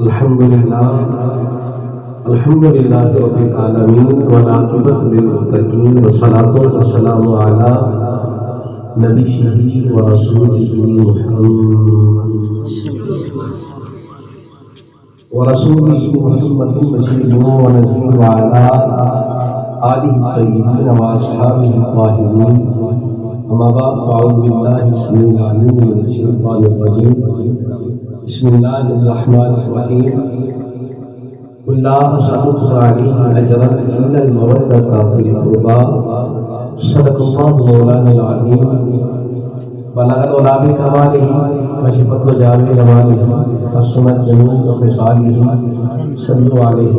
الحمد لله رب العالمين والعاقبة للمتقين والصلاة والسلام على نبيه ورسوله محمد بشير ونذير وعلى آله الطيبين وأصحابه الطاهرين. أما بعد فأعوذ بالله السميع العليم من الشيطان الرجيم. بسم الله الرحمن الرحيم. قل لا أسألكم عليه أجرا إلا المودة في القربى. صدق الله مولانا العظيم. بلغ العلا بكماله وشفت وجامع جماله وسنت جميع خصاله. صلوا عليه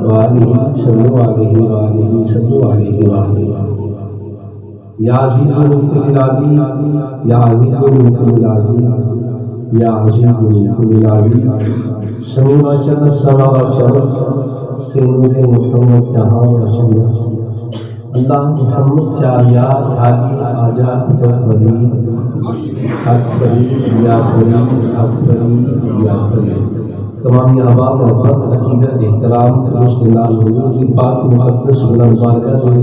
وآله صلوا عليه وآله صلوا عليه وآله. یا عزیز من کل العزیز یا عزیز من کل العزیز یا عزیز من کل العزیز. سمیع و چند سما و چند سنور محمد جہاں رسول اللہ محمد چاریات حالی آجات تقبلی اکبری یا بری اکبری یا بری. تمام آبا محبت عقیدت احترام رشد لال حضور کی پاک مقدس بلند بارگاہ سے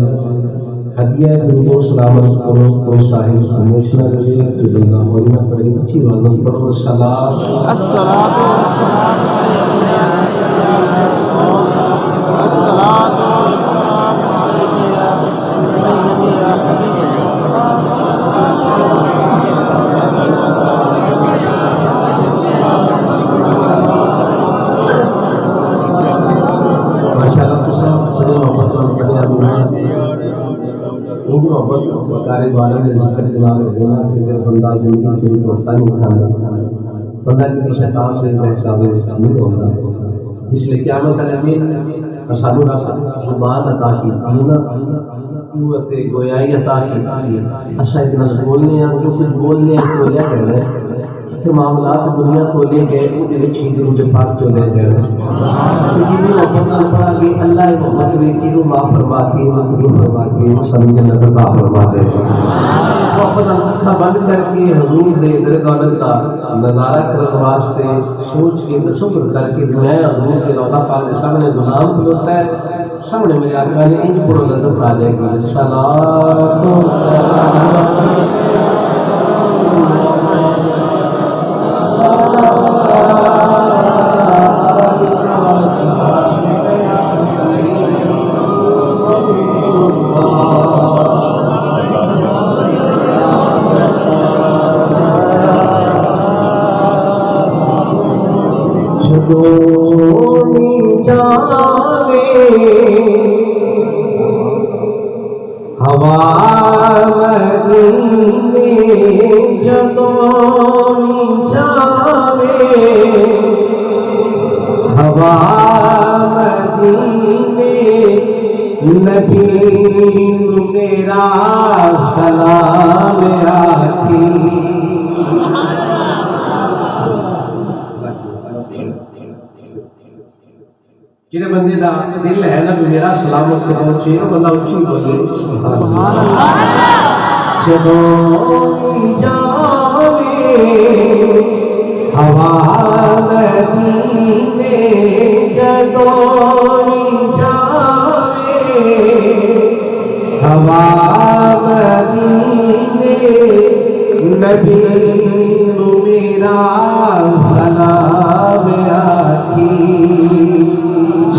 ہدیہ درود و سلام عرض کرو. کوئی صاحب خاموش نہ رہے تو زندہ ہوئی نہ پڑے. اچھی آواز پڑھو السلام السلام والسلام علیکم یا الصلاۃ والسلام علیکم یا سیدی یا حبیب ماشاءاللہ. تو سب سنے محبت پڑھے آدمی محبت سرکار دوارا نے ذکر جناب رضینا کہ اگر بندہ زندگی کے لیے ہوتا نہیں کھانا بندہ کی شیطان سے حساب نہیں ہوتا. جس لیے قیامت علیہ اسالو رسا زبان عطا کی قوت گویائی عطا کی. اچھا اتنا بولنے ہیں جو کچھ بولنے ہیں تو لیا کہہ رہے کہ معاملات دنیا کو لے گئے وہ دیکھی درود پاک جو لے گئے جنہیں محبت پڑا کہ اللہ محبت میں کیوں معاف فرما کے مغفور فرما کے سبھی جنت عطا فرما دے. محبت اکھا بند کر کے حضور دے در دولت کا نظارہ کرنے واسطے سوچ کے صبر کر کے میں حضور کے روضہ پاک کے سامنے غلام کھلوتا ہے. سامنے میں جا کے میں نے انج پڑھو لذت آ جائے گی. صلاۃ ہوا مدینے جدوں جاوے ہوا مدینے نبی میرا سلام آتی. جڑے بندے دا دل ہے نا میرا سلام اس کو پہنچے وہ بندہ اچھی بولے سبحان اللہ. جدوں جاوے ہوا مدینے جدوں جاوے ہوا مدینے نبی میرا سلام آتی.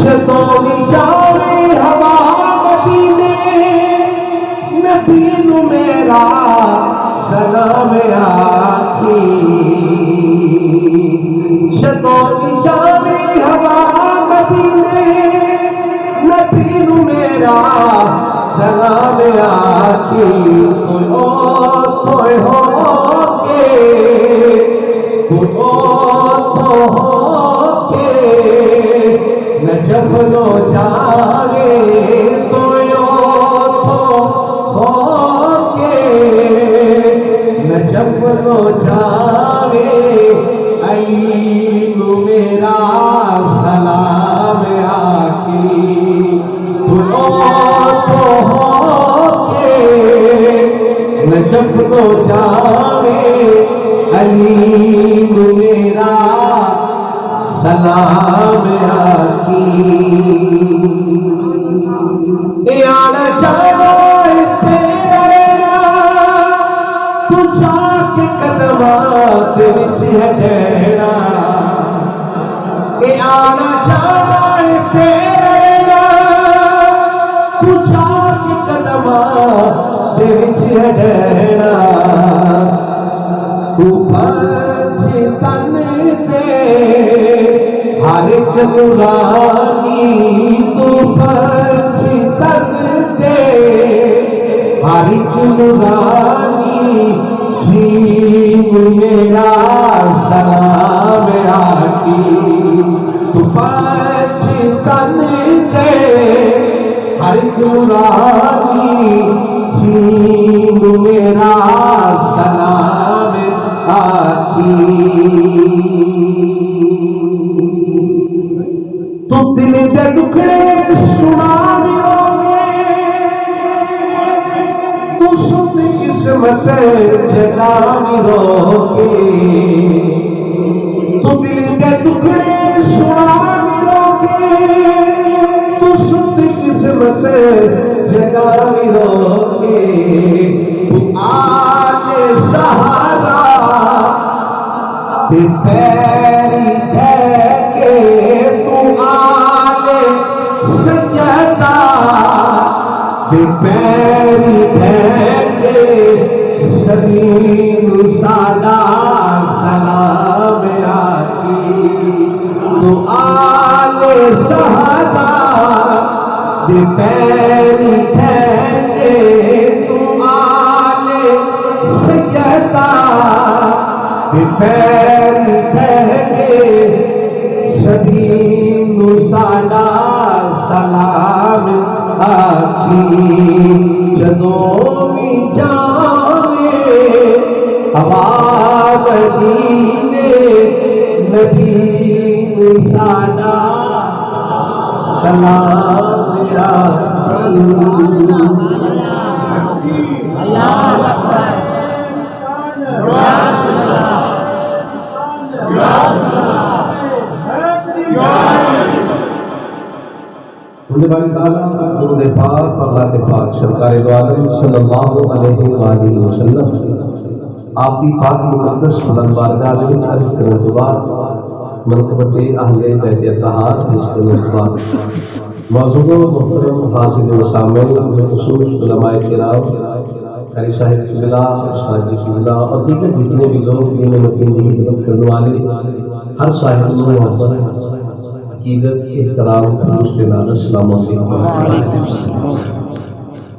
جدوں جاوے ہوا مدینے نبی میرا سلام آتی. جدوں جاوے ہوا مدینے نبی میرا سلام آتی. کوئی اور ہو کے کوئی اور ہو کے نجف لو جاوے کوئی اور ہو کے نجف لو جاوے عین میرا سلام آکی. کوئی اور ہو کے نجف لو جاوے عین میرا سلام سلام آکی آنا جانا تیرا رہنا تو جا کے قدمات وچ ہے جینا آنا جانا تیرا رہنا تو جا کے قدمات وچ ہے جینا تو پنج تن تے ہر ایک نورانی تو پنج تن تے ہر ایک نورانی جین میرا سلام آکی تو پنج تن تے ہر ایک نورانی جین میرا سلام آکی تو دل دے دکھڑے سنا گے تو سن قسمت جگا گے تو دل دے دکھڑے سنا گے تو سن قسمت جگا گے تو آل سہارا تے پیری ٹھہکے تو آل سجدہ تے پیری ٹھہکے سبین سادا سلام آکی تو آل سہارا تے پیری ٹھہکے تو آل سجدہ پیر ٹھہرے سبھی ساڈا سلام آکی جدوں بھی جاوے آواز مدینے نبی ساڈا سلام آکی اللہ اکبر باری تعالیٰ درود پاک اور ذات پاک سرکار دو عالم صلی اللہ علیہ وآلہ وسلم آپ کی پاک مقدس بلند بارگاہ میں عرض کرنے کے بعد منقبت اہل بیت اطہار رشتے کے بعد موضوع محترم حاضر و سامعین خصوص علماء کرام قاری صاحب قبلہ استاد جی قبلہ اور دیگر جتنے بھی لوگ دین متین کی خدمت کرنے والے ہر صاحب کو محبت عقیدت احترام دوستانہ السلام علیکم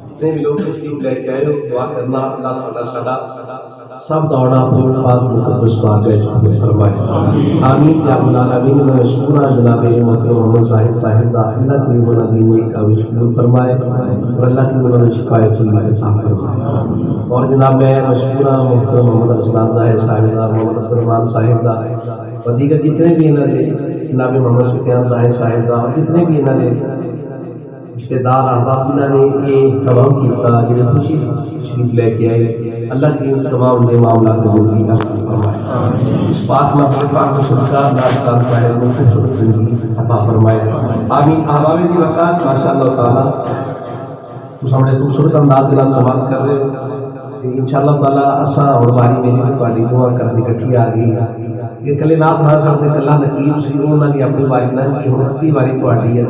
جتنے بھی لوگ تشریف لے کے آئے ہو دعا کرنا اللہ تعالیٰ سدا سب دوڑا اپنے پاک مقدس بارگاہ فرمائے آمین یا رب العالمین میں شکر جناب محمد صاحب دا اللہ کی مولا دین میں کا شکر فرمائے اور اللہ کی مولا شفاعت کی عطا فرمائے اور جناب میں شکر محمد اسلام صاحب دا محمد فرمان صاحب دا اور دیگر جتنے بھی انہوں نے جناب محمد سفیان صاحب دا جتنے بھی انہوں نے رشتے دار احباب انہوں نے یہ تمام کیا جنہیں خوشی شریف لے کے آئے اللہ کی تمام نے معاملات قبول کی فرمائے اس پاک محمد پاک کو صدقہ اللہ تعالیٰ صاحب نے خوبصورت زندگی عطا فرمائے آمین احباب کی وقت ماشاءاللہ تعالیٰ تو ہمیں خوبصورت انداز دلان سوال کر رہے ہو انشاءاللہ تعالیٰ اساں اور باری میں جب تاری دعا کرنے کٹھی آ گئی کہ کلے نات نہ سکتے کلا نقیب سی انہوں نے اپنی باری نہ کی ہوں اپنی باری تواڈی ہے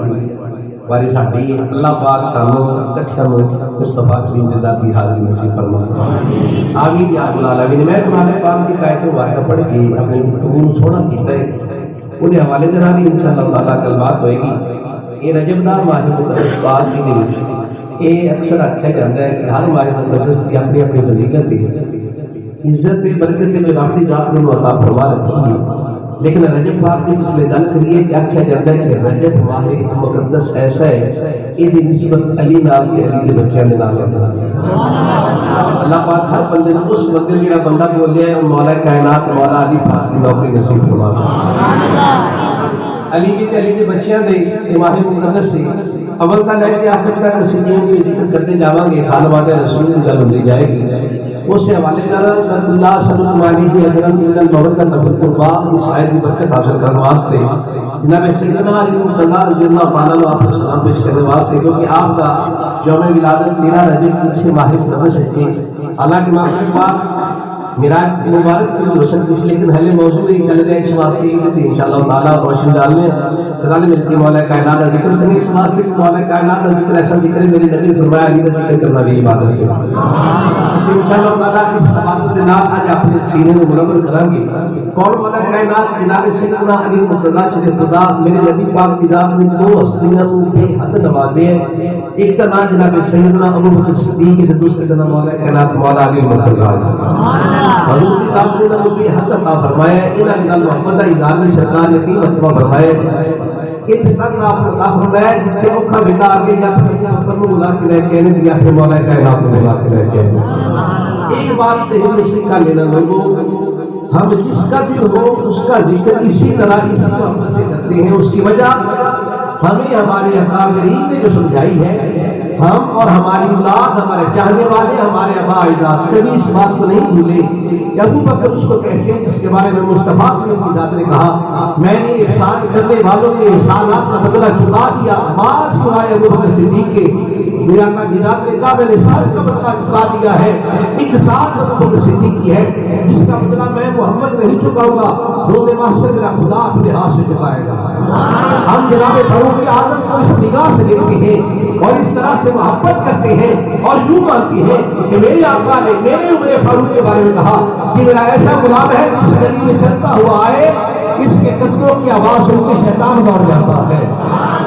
باری ساڈی اللہ پاک سانوں کٹھیاں نوں مصطفیٰ کریم دے ذاتی حاضری نصیب فرمائے آمین یا رب العالمین میں قرآن پاک کی آیت واقعہ پڑھ کے اپنی گفتگو چھوڑا کیتا ہے انہیں حوالے دے نال انشاءاللہ تعالیٰ کل بات ہوئے گی یہ رجب دار ماہ مقدس پاک کی دے یہ اکثر آکھیا جاندا ہے کہ ہر ماہ مقدس کی اپنی اپنی فضیلت ہے عزت برکت میں رافتی ذات نے عطا فرما رکھی ہے لیکن رجب پاک کی پچھلے دل سے یہ کیا جاتا ہے کہ رجب ماہ مقدس ایسا ہے یہ نسبت علی نال کے علی کے بچوں کے نال ہوتا ہے اللہ پاک ہر بندے نے اس بندے جڑا بندہ بولیا ہے مولا کائنات مولا علی پاک کی نوکری نصیب فرما علی کے بچیاں دے ماہ مقدس سے اول تا لے کے آخر تک اسی کی ذکر کرتے جاواں گے خانواد رسول کی گل ہوندی جائے گی اس حوالے سے اللہ صلی اللہ علیہ وسلم کی محبت کا نفر قربا اس آیت کی برکت حاصل کرنے واسطے جناب سیدنا علی مرتضیٰ رضی اللہ تعالیٰ عنہ آپ کو سلام پیش کرنے واسطے، کیونکہ آپ کا یوم ولادت 13 رجب کی سے ماہ مقدس ہے۔ حالانکہ ماہ پاک میراج مبارک کی روشن کی، لیکن پہلے موضوع ہی چل رہے اس واسطے کہ انشاءاللہ تعالیٰ روشن ڈالنے کرانے مل کے مولا کائنات کا ذکر کرنے اس واسطے کہ مولا کائنات کا ذکر ایسا ذکر ہے میری نبی فرمایا علی کا ذکر کرنا بھی عبادت ہے۔ اس انشاءاللہ تعالیٰ اس عبادت کے نام آج آپ سے سینے میں منور کریں گے۔ کون مولا کائنات جناب سیدنا علی مرتضیٰ شریف خدا میرے نبی پاک کی ذات نے دو ہستیاں بے حد نوازے ہیں، ایک کا نام جناب سیدنا ابو بکر صدیق ہے، دوسرے کا نام مولا کائنات مولا علی مرتضیٰ ہے۔ حضور کی ذات نے نبی حق عطا فرمایا ہے، انہاں نال محمد اظہار میں سرکار نے 3 مرتبہ فرمایا اتنا آپ نے عطا فرمایا جتنے اوکھا بیٹا آگے یا پھر اپنے اوپر میں بلا کے لے کے آنے یا پھر مولا کائنات میں بلا کے لے کے آنے۔ ایک بات پہ ہم اسی کا لینا لوگوں، ہم جس کا بھی ہو اس کا ذکر اسی طرح اسی وقت سے کرتے ہیں۔ اس کی وجہ ہمیں ہمارے اکابرین نے جو سمجھائی ہے، ہم اور ہماری اولاد ہمارے چاہنے والے ہمارے آباء اجداد کبھی اس بات کو نہیں بھولے۔ ابو بکر اس کو کہتے ہیں جس کے بارے میں مصطفیٰ صلی اللہ علیہ وسلم نے کہا میں نے احسان کرنے والوں کے احسانات کا بدلہ چکا دیا، ماں سوائے ابو بکر صدیق کے۔ میرا کائنات نے کہا میں نے سب کا بدلہ چکا دیا ہے، ایک ساتھ ابو بکر صدیق کی ہے جس کا بدلہ میں محمد نہیں چکاؤں گا، روز محشر میرا خدا اپنے ہاتھ سے چکائے گا۔ ہم جناب فاروق اعظم کو اس نگاہ سے دیکھتے ہیں اور اس طرح سے محبت کرتے ہیں اور یوں مانتے ہیں کہ میرے آقا نے میرے عمر فاروق کے بارے میں کہا کہ میرا ایسا غلام ہے جس گلی میں چلتا ہوا آئے اس کے قدموں کی آواز سن کے شیطان دوڑ جاتا ہے۔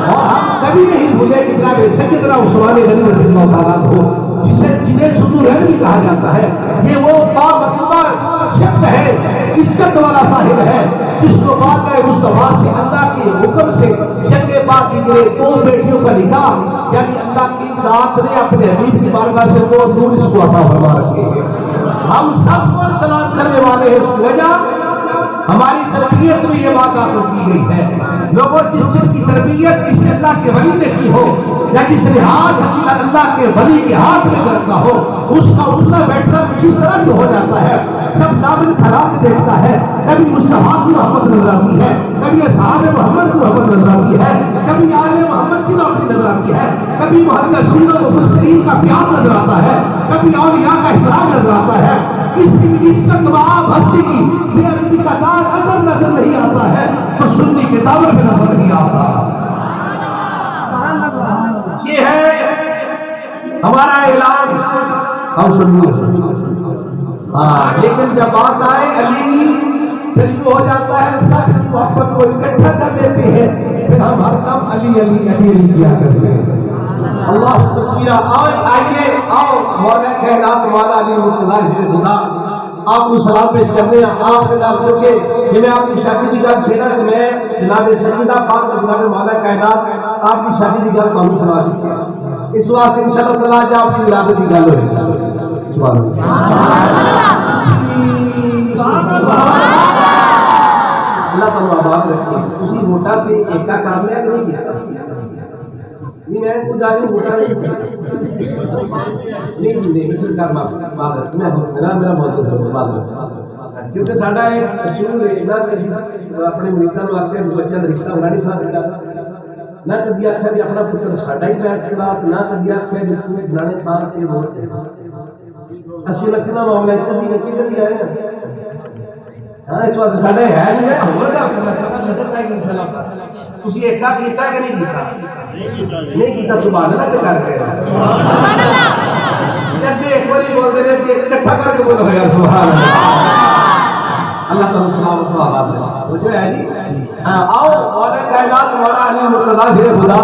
اور ہم کبھی نہیں بھولے کہ جناب سیدنا عثمان غنی رضی اللہ تعالیٰ عنہ جسے جنہیں ذوالرحم بھی کہا جاتا ہے، یہ وہ بامرتبہ شخص ہے، عزت والا صاحب ہے جس کو بعد مصطفیٰ سے اللہ کے حکم سے جنگ پاک کی 2 بیٹیوں کا نکاح، یعنی اللہ کی ذات نے اپنے حبیب کی بارگاہ سے وہ حضور اس کو عطا فرما رکھے ہیں۔ ہم سب پر سلام کرنے والے ہیں، اس کی وجہ ہماری تربیت میں یہ بات داخل کی گئی ہے۔ لوگوں جس کی تربیت کسی اللہ کے ولی نے کی ہو یا کس نے ہاتھ اللہ کے ولی کے ہاتھ میں کرتا ہو، اس کا اٹھنا بیٹھنا کس طرح سے ہو جاتا ہے، سب نامن خراب دیکھتا ہے۔ کبھی مصطفیٰ کی محبت نظر آتی ہے، کبھی اصحاب محمد کی محبت نظر آتی ہے، کبھی آل محمد کی نوکری نظر آتی ہے، کبھی محدثین و مفسرین کا پیار نظر آتا ہے، کبھی اولیاء کا احترام نظر آتا ہے۔ کسی عزت و آب ہستی کی بے ادبی کا دار اگر نظر نہیں آتا ہے تو سنی کتابوں سے نظر نہیں آتا۔ یہ ہے ہمارا اعلان، ہم سنی لیکن جب بات آئے علی کی پھر ہو جاتا ہے سب واپس کو اکٹھا کر لیتے ہیں، پھر ہم ہر کام علی علی علی علی کیا کرتے ہیں۔ اللہ تصویرہ آئیے آؤ مولا کائنات مولا علی مرتضیٰ شریف خدا آپ کو سلام پیش کرنے ہیں۔ آپ سے ناز کیونکہ کہ میں آپ کی شادی کی گل چھیڑا کہ میں جناب سیدہ پاک اور جناب مولا کائنات آپ کی شادی کی گل قانون سنا دی، اس واسطے انشاءاللہ تعالیٰ آج آپ کی ولادت کی گل ہوئی۔ اللہ تعالیٰ آباد رکھے۔ اسی ووٹا پہ ایکا کام لیا کہ نہیں کیا؟ نہیں میں کچھ آگے ووٹا نہیں سرکار بات میں میرا موضوع ہے بات، کیونکہ ساڈا ایک اصول ہے اپنے مریضاں نوں آخیا بچیاں دا رشتہ ہونا نہیں ساتھ نہ کدی آخیا بھی اپنا پتر ساڈا ہی بیعت کرا، نہ کدی آخیا بھی تو فلانے تھان تے ووٹ دے۔ اسی لکھنا معاملہ اس کدی وچ کدی آئے ہاں اس واسطے ساڈے ہے نہیں ہور گل کرنا چاہتا لذت ہے کہ انشاءاللہ تسی ایک کا کیتا ہے کہ نہیں کیتا؟ نہیں کیتا سبحان اللہ تے کر کے سبحان اللہ جب ایک باری بول دے کہ اکٹھا کر کے بولو یار سبحان اللہ۔ اللہ تعالی سلامت و آباد رکھے۔ وہ جو ہے جی آؤ مولا کائنات مولا علی مرتضیٰ شریف خدا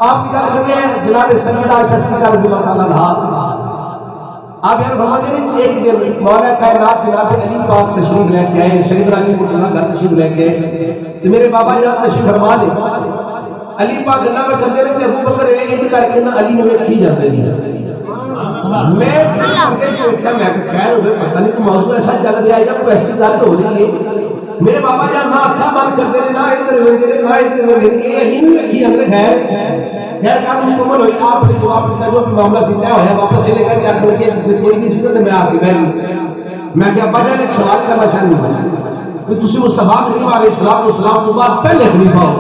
آپ کی گل کرتے ہیں جناب سیدہ عائشہ صدیقہ رضی اللہ تعالیٰ عنہا۔ آپ یار بھگوان ایک دن مولا کائنات جناب علی پاک تشریف لے کے آئے، شریف علی مرتضیٰ گھر تشریف لے کے تو میرے بابا جان تشریف فرما دے علی پاک اللہ میں چلتے رہتے ابو بکر انج کر کے نا علی میں کھی جاتے نہیں۔ میں خیر ہوئے پتہ نہیں کوئی موضوع ایسا چل رہا ہے یا کوئی ایسی گل ہو رہی ہے، میرے بابا جان نہ اکھا بند کرتے ہیں نہ ادھر ویندے نے نہ ادھر ویندے نے، یہ علی میں کھی ہم نے خیر کام مکمل ہوئی۔ آپ نے جواب دیتا جو بھی معاملہ سی طے ہوا واپس لے کر کے آخر کے کسی کوئی نہیں سی تو میں آ کے بیٹھ میں کہ ابا جان ایک سوال کرنا چاہتا ہوں کہ تسی مصطفیٰ کریم علیہ السلام تو بعد پہلے خلیفہ ہو،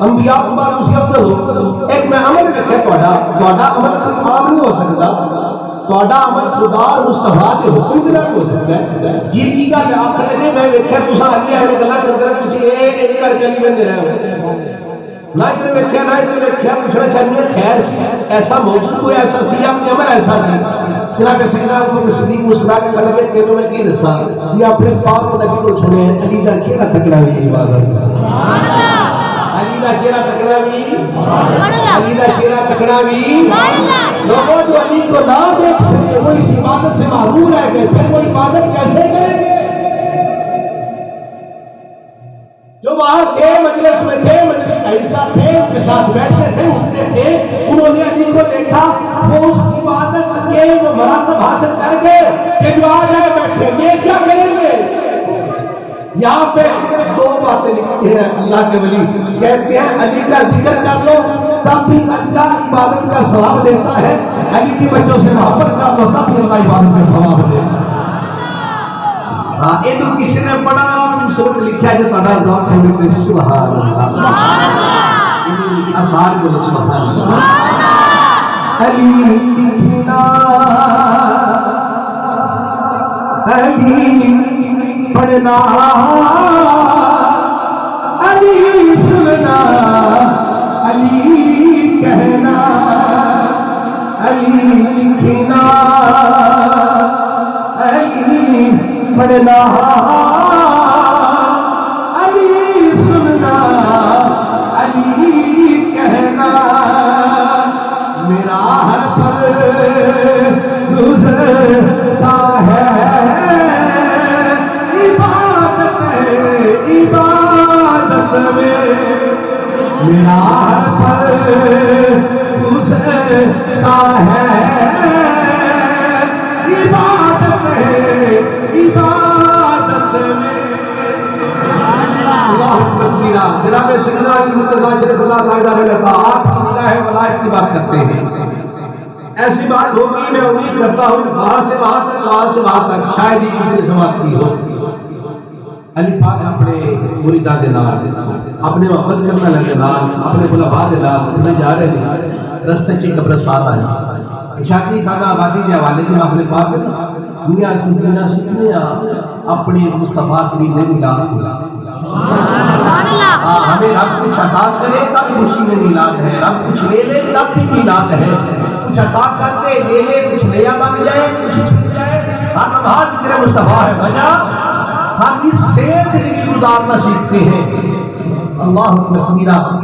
انبیاء تو بعد تسی افضل ہو۔ ایک میں عمل دیکھے تہاڈا عمل عام نہیں ہو سکتا، تہاڈا عمل خدا اور مصطفیٰ کے حکم کے نال ہو سکتا ہے۔ جی کی گل آخر نے میں ویکھیا تساں اگے آئے گلاں کردے رہے، تسی اے کر کے نہیں بندے رہے نہ ادھر ویکھیا نہ ادھر ویکھیا، پوچھنا چاہیے خیر ایسا موضوع کوئی ایسا سی اپنے عمل ایسا نہیں۔ جناب سیدنا ابو بکر صدیق مسکرا کے کہا کہ تینوں میں کی دساں، یہ اپنے پاک نبی کو سنے علی دا چہرہ تکنا بھی عبادت ہے۔ سبحان اللہ۔ علی دا چہرہ تکنا بھی، علی دا چہرہ تکنا بھی، لوگوں جو علی کو نہ دیکھ سکے وہ اس عبادت سے محروم رہ گئے، پھر وہ عبادت کیسے کریں گے؟ جو وہاں تھے مجلس میں تھے، مجلس کا حصہ تھے، ان کے ساتھ بیٹھتے تھے، اٹھتے تھے، انہوں نے علی کو دیکھا، وہ اس عبادت کے وہ مراتب حاصل کر گئے کہ جو آ جائے بیٹھے گے کیا کریں گے؟ یہاں پہ دو باتیں لکھتے ہیں اللہ کے ولی، کہتے ہیں علی کا ذکر کر لو تب بھی اللہ عبادت کا ثواب دیتا ہے، علی کی بچوں سے محبت کر لو تب بھی اللہ عبادت کا ثواب دیتا ہے۔ ہاں اینو کسی نے بڑا خوبصورت لکھا ہے تہاڈا ذوق ہے سبحان اللہ، آسان کو سبحان اللہ۔ علی دکھنا علی پڑھنا علی سننا علی کہنا علی لکھنا علی پڑھنا علی سننا علی کہنا، میرا ہر پل گزرتا ہے عبادت عبادت میں، میرا ہر پل گزرتا ہے عبادت عبادت میں۔ اللہ اکبر۔ جناب سیدنا علی مرتضیٰ شریف اللہ تعالیٰ نے کہا آپ اللہ ہے ولایت کی بات کرتے ہیں، ایسی بات ہوگی میں امید کرتا ہوں وہاں سے وہاں تک وہاں سے وہاں تک شاید ہی کسی نے سماعت کی ہو۔ علی پاک اپنے مریدان دے نال اپنے وفد کرنے لگے نال اپنے خلفاء دے نال میں جا رہے ہیں، رستے چ قبرستان آئے شاکی خانہ آبادی کے حوالے کی محفل پاک میاں سکینہ سکینہ اپنے مصطفیٰ کریم نے میلاد کیا۔ ہمیں رب کچھ عطا کرے تب خوشی میں میلاد ہے، رب کچھ لے لے تب بھی میلاد ہے، کچھ عطا کر دے لے لے کچھ نیا بن جائے کچھ چھپ جائے، ہر نماز تیرے مصطفیٰ ہے وجہ ہم اس سے زندگی گزارنا سیکھتے ہیں۔ اللہ اکبر۔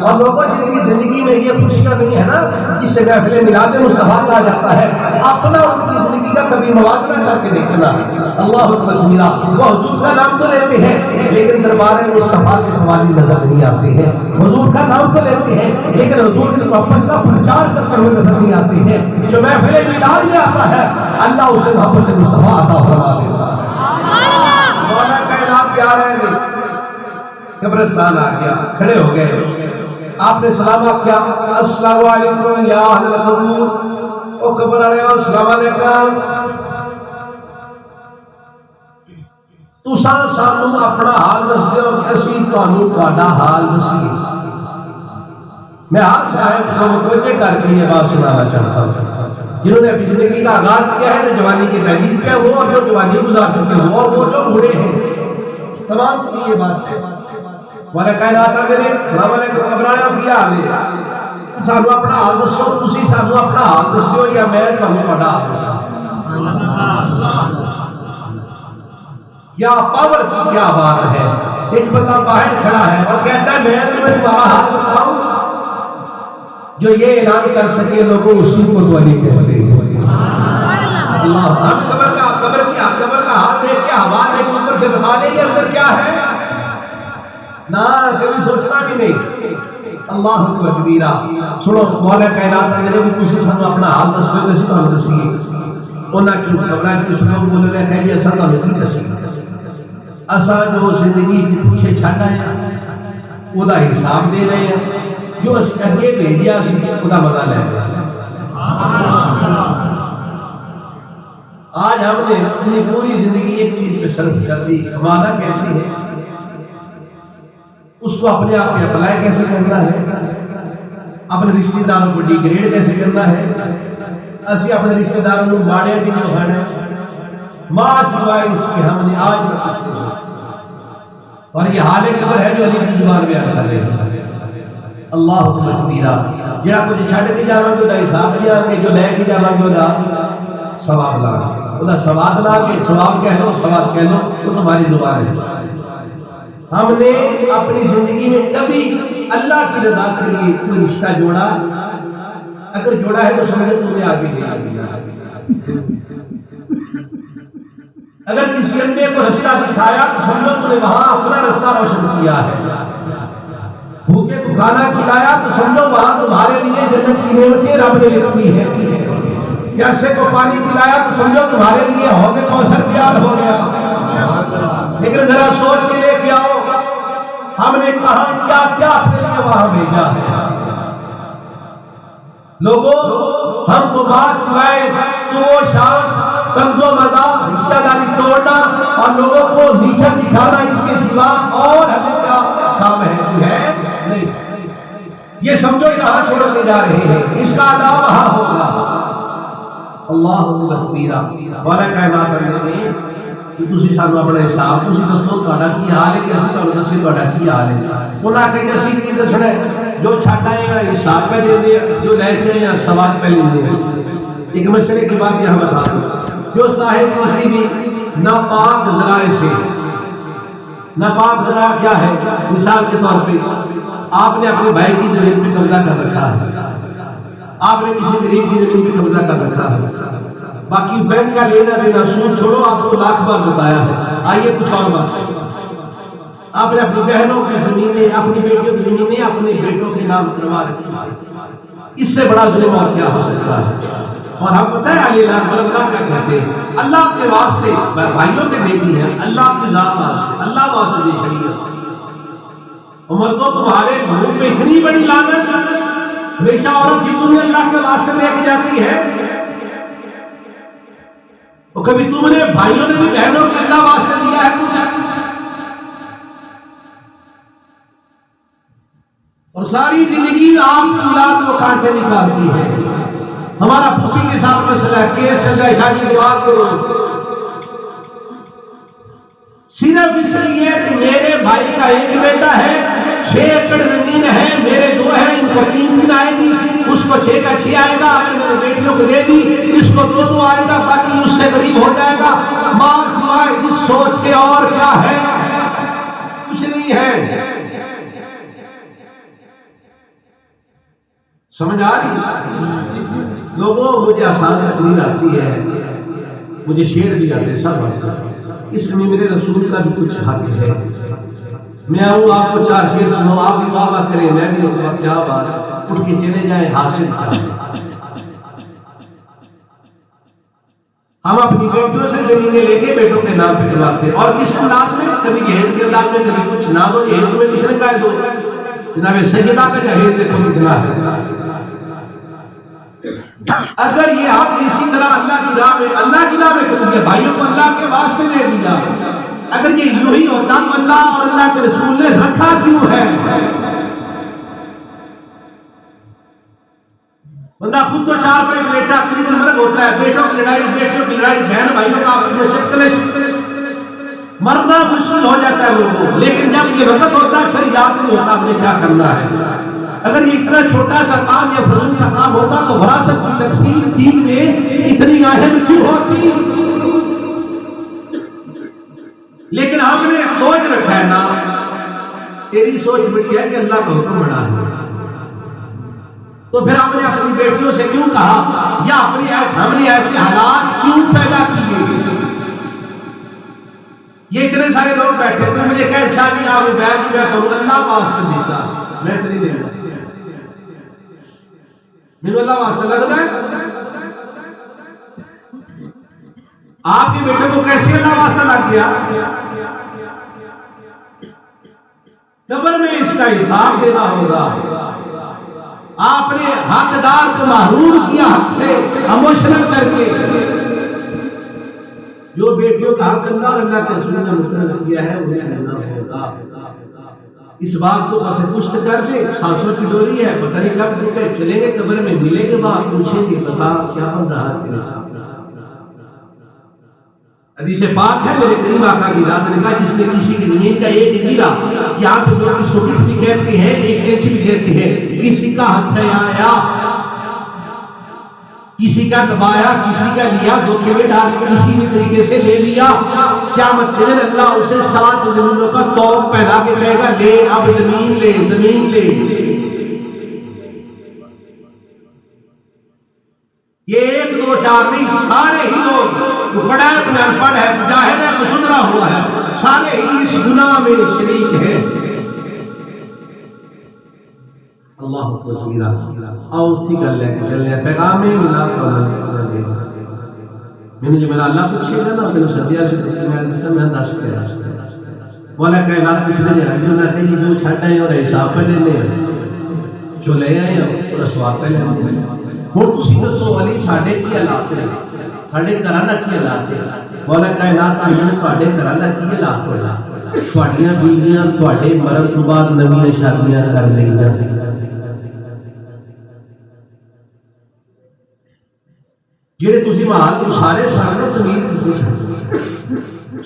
اور لوگوں جن کی زندگی میں یہ خوشیاں نہیں ہے نا جس سے محفل میلاد مصطفیٰ کہا جاتا ہے، اپنا ان کی زندگی کا کبھی موازنہ کر کے دیکھنا۔ اللہ اکبر۔ وہ حضور کا نام تو لیتے ہیں لیکن دربار مصطفیٰ سے سوالی نظر نہیں آتے ہیں، حضور کا نام تو لیتے ہیں لیکن حضور کی محبت کا پرچار کرتے ہوئے نظر نہیں آتے ہیں۔ جو محفل میلاد میں آتا ہے اللہ اسے محبت مصطفیٰ عطا فرما دیتا ہے۔ مولا کائنات کیا رہے ہیں، قبرستان آ گیا، کھڑے ہو گئے، آپ نے سلام کیا، السلام علیکم یا اہل القبور، او قبر والے السلام علیکم، تساں سانوں اپنا حال دس دیو اسی تانوں تہاڈا حال دسیے۔ میں ہر صاحب کو متوجہ کر کے یہ بات سنانا چاہتا ہوں، جنہوں نے اپنی زندگی کا آغاز کیا ہے، جو جوانی کی تجدید کیا وہ اور جو جوانی گزار چکے ہیں اور وہ جو بوڑھے ہیں، تمام کی یہ بات ہے۔ والا کائنات آگے نے سلام علیکم ابراہیم کی حال ہے، سانو اپنا حال دسو، تسی سانو اپنا حال دسو یا میں تانوں تہاڈا حال دساں۔ کیا پاور کی کیا بات ہے، ایک بندہ باہر کھڑا ہے اور کہتا ہے میں تمہیں تمہارا حال بتاؤں، جو یہ اعلان کر سکے لوگوں اسی کو تو علی کہتے ہیں۔ اللہ ہم قبر کا حال دیکھ کے ہوا دیکھ کے اوپر سے بتا دیں گے اندر کیا ہے، نہ کبھی سوچنا بھی نہیں۔ اللہ اکبر کبیرہ۔ سنو مولا کائنات نے بھی کسی سانو اپنا حال دسوے تے اسی تانوں دسیے۔ انہاں چوں قبراں کچھ لوگ بولے نے کہ یہ سب تانوں کی دسی، اساں جو زندگی دے پیچھے چھڈ آئے او دا حساب دے رہے ہیں، جو اس اگے بھیجیا سی او دا مزہ لے رہے ہیں۔ آج ہم نے اپنی پوری زندگی ایک چیز پہ صرف کر دی، ہمارا کیسی ہے اس کو اپنے آپ میں اپلائی کیسے کرنا ہے، اپنے رشتہ داروں کو ڈیگریڈ کیسے کرنا ہے، اسی اپنے رشتہ داروں کو باڑے کی جو کھانا ماں سوائے اس کے ہم نے آج تک کچھ نہیں سوچا۔ اور یہ حال قبر ہے جو علی کی زبان بیان کر رہے ہیں۔ اللہ کبیرہ جڑا کچھ چھڈ کے جاواں گے حساب دیاں گے، جو لے کے جاواں گے دا ثواب لا گے، دا ثواب لا کے ثواب کہہ لو ثواب کہہ لو تو تمہاری زبان ہے۔ ہم نے اپنی زندگی میں کبھی اللہ کی رضا کے لیے کوئی رشتہ جوڑا؟ اگر جوڑا ہے تو سمجھو تم نے آگے بھیجا دیا۔ اگر کسی اندھے کو رستہ دکھایا تو سمجھو تم نے وہاں اپنا رستہ روشن کیا ہے۔ بھوکے کو کھانا کھلایا تو سمجھو وہاں تمہارے لیے جنت کی نعمتیں رب نے لکھی ہے۔ پیاسے کو پانی پلایا تو سمجھو تمہارے لیے حوض کوثر تیار ہو گیا۔ لیکن ذرا سوچ کے دیکھ آؤ ہم نے کہاں کیا کیا اپنے لیے وہاں بھیجا ہے۔ لوگوں ہم تو بات سوائے تو وہ شان طنز و مزاح رشتہ داری توڑنا اور لوگوں کو نیچا دکھانا اس کے سوا اور ہمیں کیا کام ہے نہیں۔ یہ سمجھو یہاں چھوڑ کے جا رہے ہیں، اس کا عذاب وہاں ہوگا۔ اللہ کبیرہ والا کائنات نے کہ تسی سانو اپنا حساب تسی دسو تہاڈا کی حال ہے کہ اسی تہاڈا دسیں تہاڈا کی حال ہے۔ انہاں کہ اسی نہیں دسنا جو چھڈ آئے گا حساب پہ دے دے، جو لے کے یا ثواب پہ لے دے۔ ایک مسئلے کی بات یہاں بتا دوں، جو صاحب کسی بھی ناپاک ذرائع سے، ناپاک ذرائع کیا ہے؟ مثال کے طور پہ آپ نے اپنے بھائی کی زمین پہ قبضہ کر رکھا ہے، آپ نے کسی غریب کی زمین پہ قبضہ کر رکھا ہے، باقی بینک کا لینا دینا سود چھوڑو، آپ کو لاکھ بار بتایا ہے۔ آئیے کچھ اور بات، آپ نے اپنی بہنوں کی زمینیں، اپنی بیٹیوں کی زمینیں اپنے بیٹوں کے نام کروا رکھی، اس سے بڑا ظلم اور کیا ہو سکتا ہے؟ اور ہم پتہ ہے علی اللہ کیا کہتے ہیں؟ اللہ کے واسطے بھائیوں کے بیٹی ہیں، اللہ کی ذات واسطے، اللہ واسطے یہ شریعت۔ عمر تو تمہارے گھر میں اتنی بڑی لعنت ہمیشہ عورت ہی تمہیں اللہ کے واسطے لے کے جاتی ہے، اور کبھی تم نے بھائیوں نے بھی بہنوں کے اللہ واسطے دیا ہے کچھ؟ اور ساری زندگی آپ کی اولاد کو کانٹے نکالتی ہے۔ ہمارا پھوپھی کے ساتھ مسئلہ ہے، کیس چل رہا ہے، شادی دعا کرو، صرف اس لیے کہ میرے بھائی کا ایک بیٹا ہے، 6 ایکڑ زمین ہے، میرے 2 ہیں، ان کو 3 دن آئے گی، اس کو 6 کا 6 آئے گا، اگر میرے بیٹیوں کو دے دی اس کو 200 آئے گا، باقی اس سے قریب ہو جائے گا۔ ماں سوائے اس سوچ کے اور کیا ہے؟ کچھ نہیں ہے۔ سمجھ آ رہی؟ لوگوں مجھے آسان تقریر آتی ہے، مجھے شعر بھی آتے ہیں، سب آتے ہیں، اس میں میرے رسول کا بھی کچھ حق ہے۔ میں آؤں آپ کو 4 شعر سناؤں، آپ بھی دعا کریں، میں بھی ہوگا کیا بات، اٹھ کے چلے جائیں، حاصل کیا۔ ہم اپنی بیٹیوں سے زمینیں لے کے بیٹوں کے نام پہ کرواتے ہیں، اور کس انداز میں؟ کبھی جہیز کے انداز میں، کبھی کچھ نام ہو جہیز میں کس نے کہا دو جناب سیدہ کا جہیز دیکھو کتنا ہے۔ اگر یہ آپ اسی طرح اللہ کی راہ میں، اللہ کی راہ میں کریں، بھائیوں کو اللہ کے واسطے دے دیا، اگر یہ یوں ہی ہوتا تو اللہ اور اللہ کے رسول نے رکھا کیوں ہے؟ بندہ خود تو 4 5 بیٹا قریب مرگ ہوتا ہے، بیٹوں کی لڑائی، بیٹوں کی لڑائی، بہن بھائیوں کا آپس میں چکلش، مرنا مشکل ہو جاتا ہے لوگوں کو، لیکن جب یہ وقت ہوتا ہے پھر یاد نہیں ہوتا ہمیں کیا کرنا ہے۔ اگر یہ اتنا چھوٹا سا کام یا فضول کا کام ہوتا تو وراثت کی تقسیم دین میں اتنی اہم کیوں ہوتی؟ لیکن ہم نے سوچ رکھا ہے نا، تیری سوچ بڑی ہے کہ اللہ کا حکم بڑا ہے، تو پھر ہم نے اپنی بیٹیوں سے کیوں کہا، یا ہم نے ایسے حالات کیوں پیدا کیے؟ یہ اتنے سارے لوگ بیٹھے تھے، مجھے کہہ شادی آپ بیان کیا کروں، اللہ واسطے دیتا میں اتنی نہیں دیتا، میرے اللہ واسطے لگتا ہے۔ آپ کے بیٹے کو کیسے اللہ واسطہ لگ گیا؟ قبر میں اس کا حساب دینا ہوگا۔ آپ نے حقدار کو محروم کیا حق سے، اموشنل کر کے۔ جو بیٹیوں کا حق اللہ اور اللہ کے رسول نے مقرر کیا ہے انہیں کرنا ہوگا۔ اس بات کو بس پشت کر دے، سانسوں کی ڈوری ہے، پتہ نہیں کب ٹوٹے، چلیں گے قبر میں، ملیں گے بعد، پوچھیں گے بتا کیا بن رہا تیرے ساتھ۔ حدیث پاک ہے میرے کریم آقا کی ذات نے کہا جس نے کسی کی زمین کا ایک گیلا، یہاں پہ لوگ اس کو بھی کہتے ہیں، ایک انچ بھی کہتے ہیں، کسی کا ہاتھ ہے آیا، کسی کا دبایا، کسی کا لیا، دھوکے میں ڈال کے کسی بھی طریقے سے لے لیا، قیامت کے دن اللہ اسے 7 زمینوں کا توق پہنا کے کہے گا لے اب زمین لے، زمین لے۔ یہ 1 2 4 نہیں، سارے ہی لوگ، کوئی پڑھا ہے کوئی ان پڑھ ہے، مجاہد ہے کوئی سدھرا ہوا ہے، سارے ہی اس گناہ میں شریک ہیں۔ اللہ اکبر۔ آؤ تھی گل ہے پیغام ملا میں جو میرا اللہ پوچھے گا نا میں سدیا سے میں 10 کہہ بولا کائنات پوچھنے جا رہا ہے کہ جو چھٹ ہے اور حساب پہ لینے جو لے آئے ہیں اور سواب پہ لینے ہوں تسی دسو علی ساڈے کی حالات ہے، ساڈے گھراں دا کی حالات ہے؟ مولا کائنات آئیے تواڈے گھراں دا کی حالات ہوئے؟ تواڈیاں بیویاں تواڈے مرن تو بعد نویاں شادیاں کر لئیاں، جڑے تسی محل سارے سامنے زمین کی خوش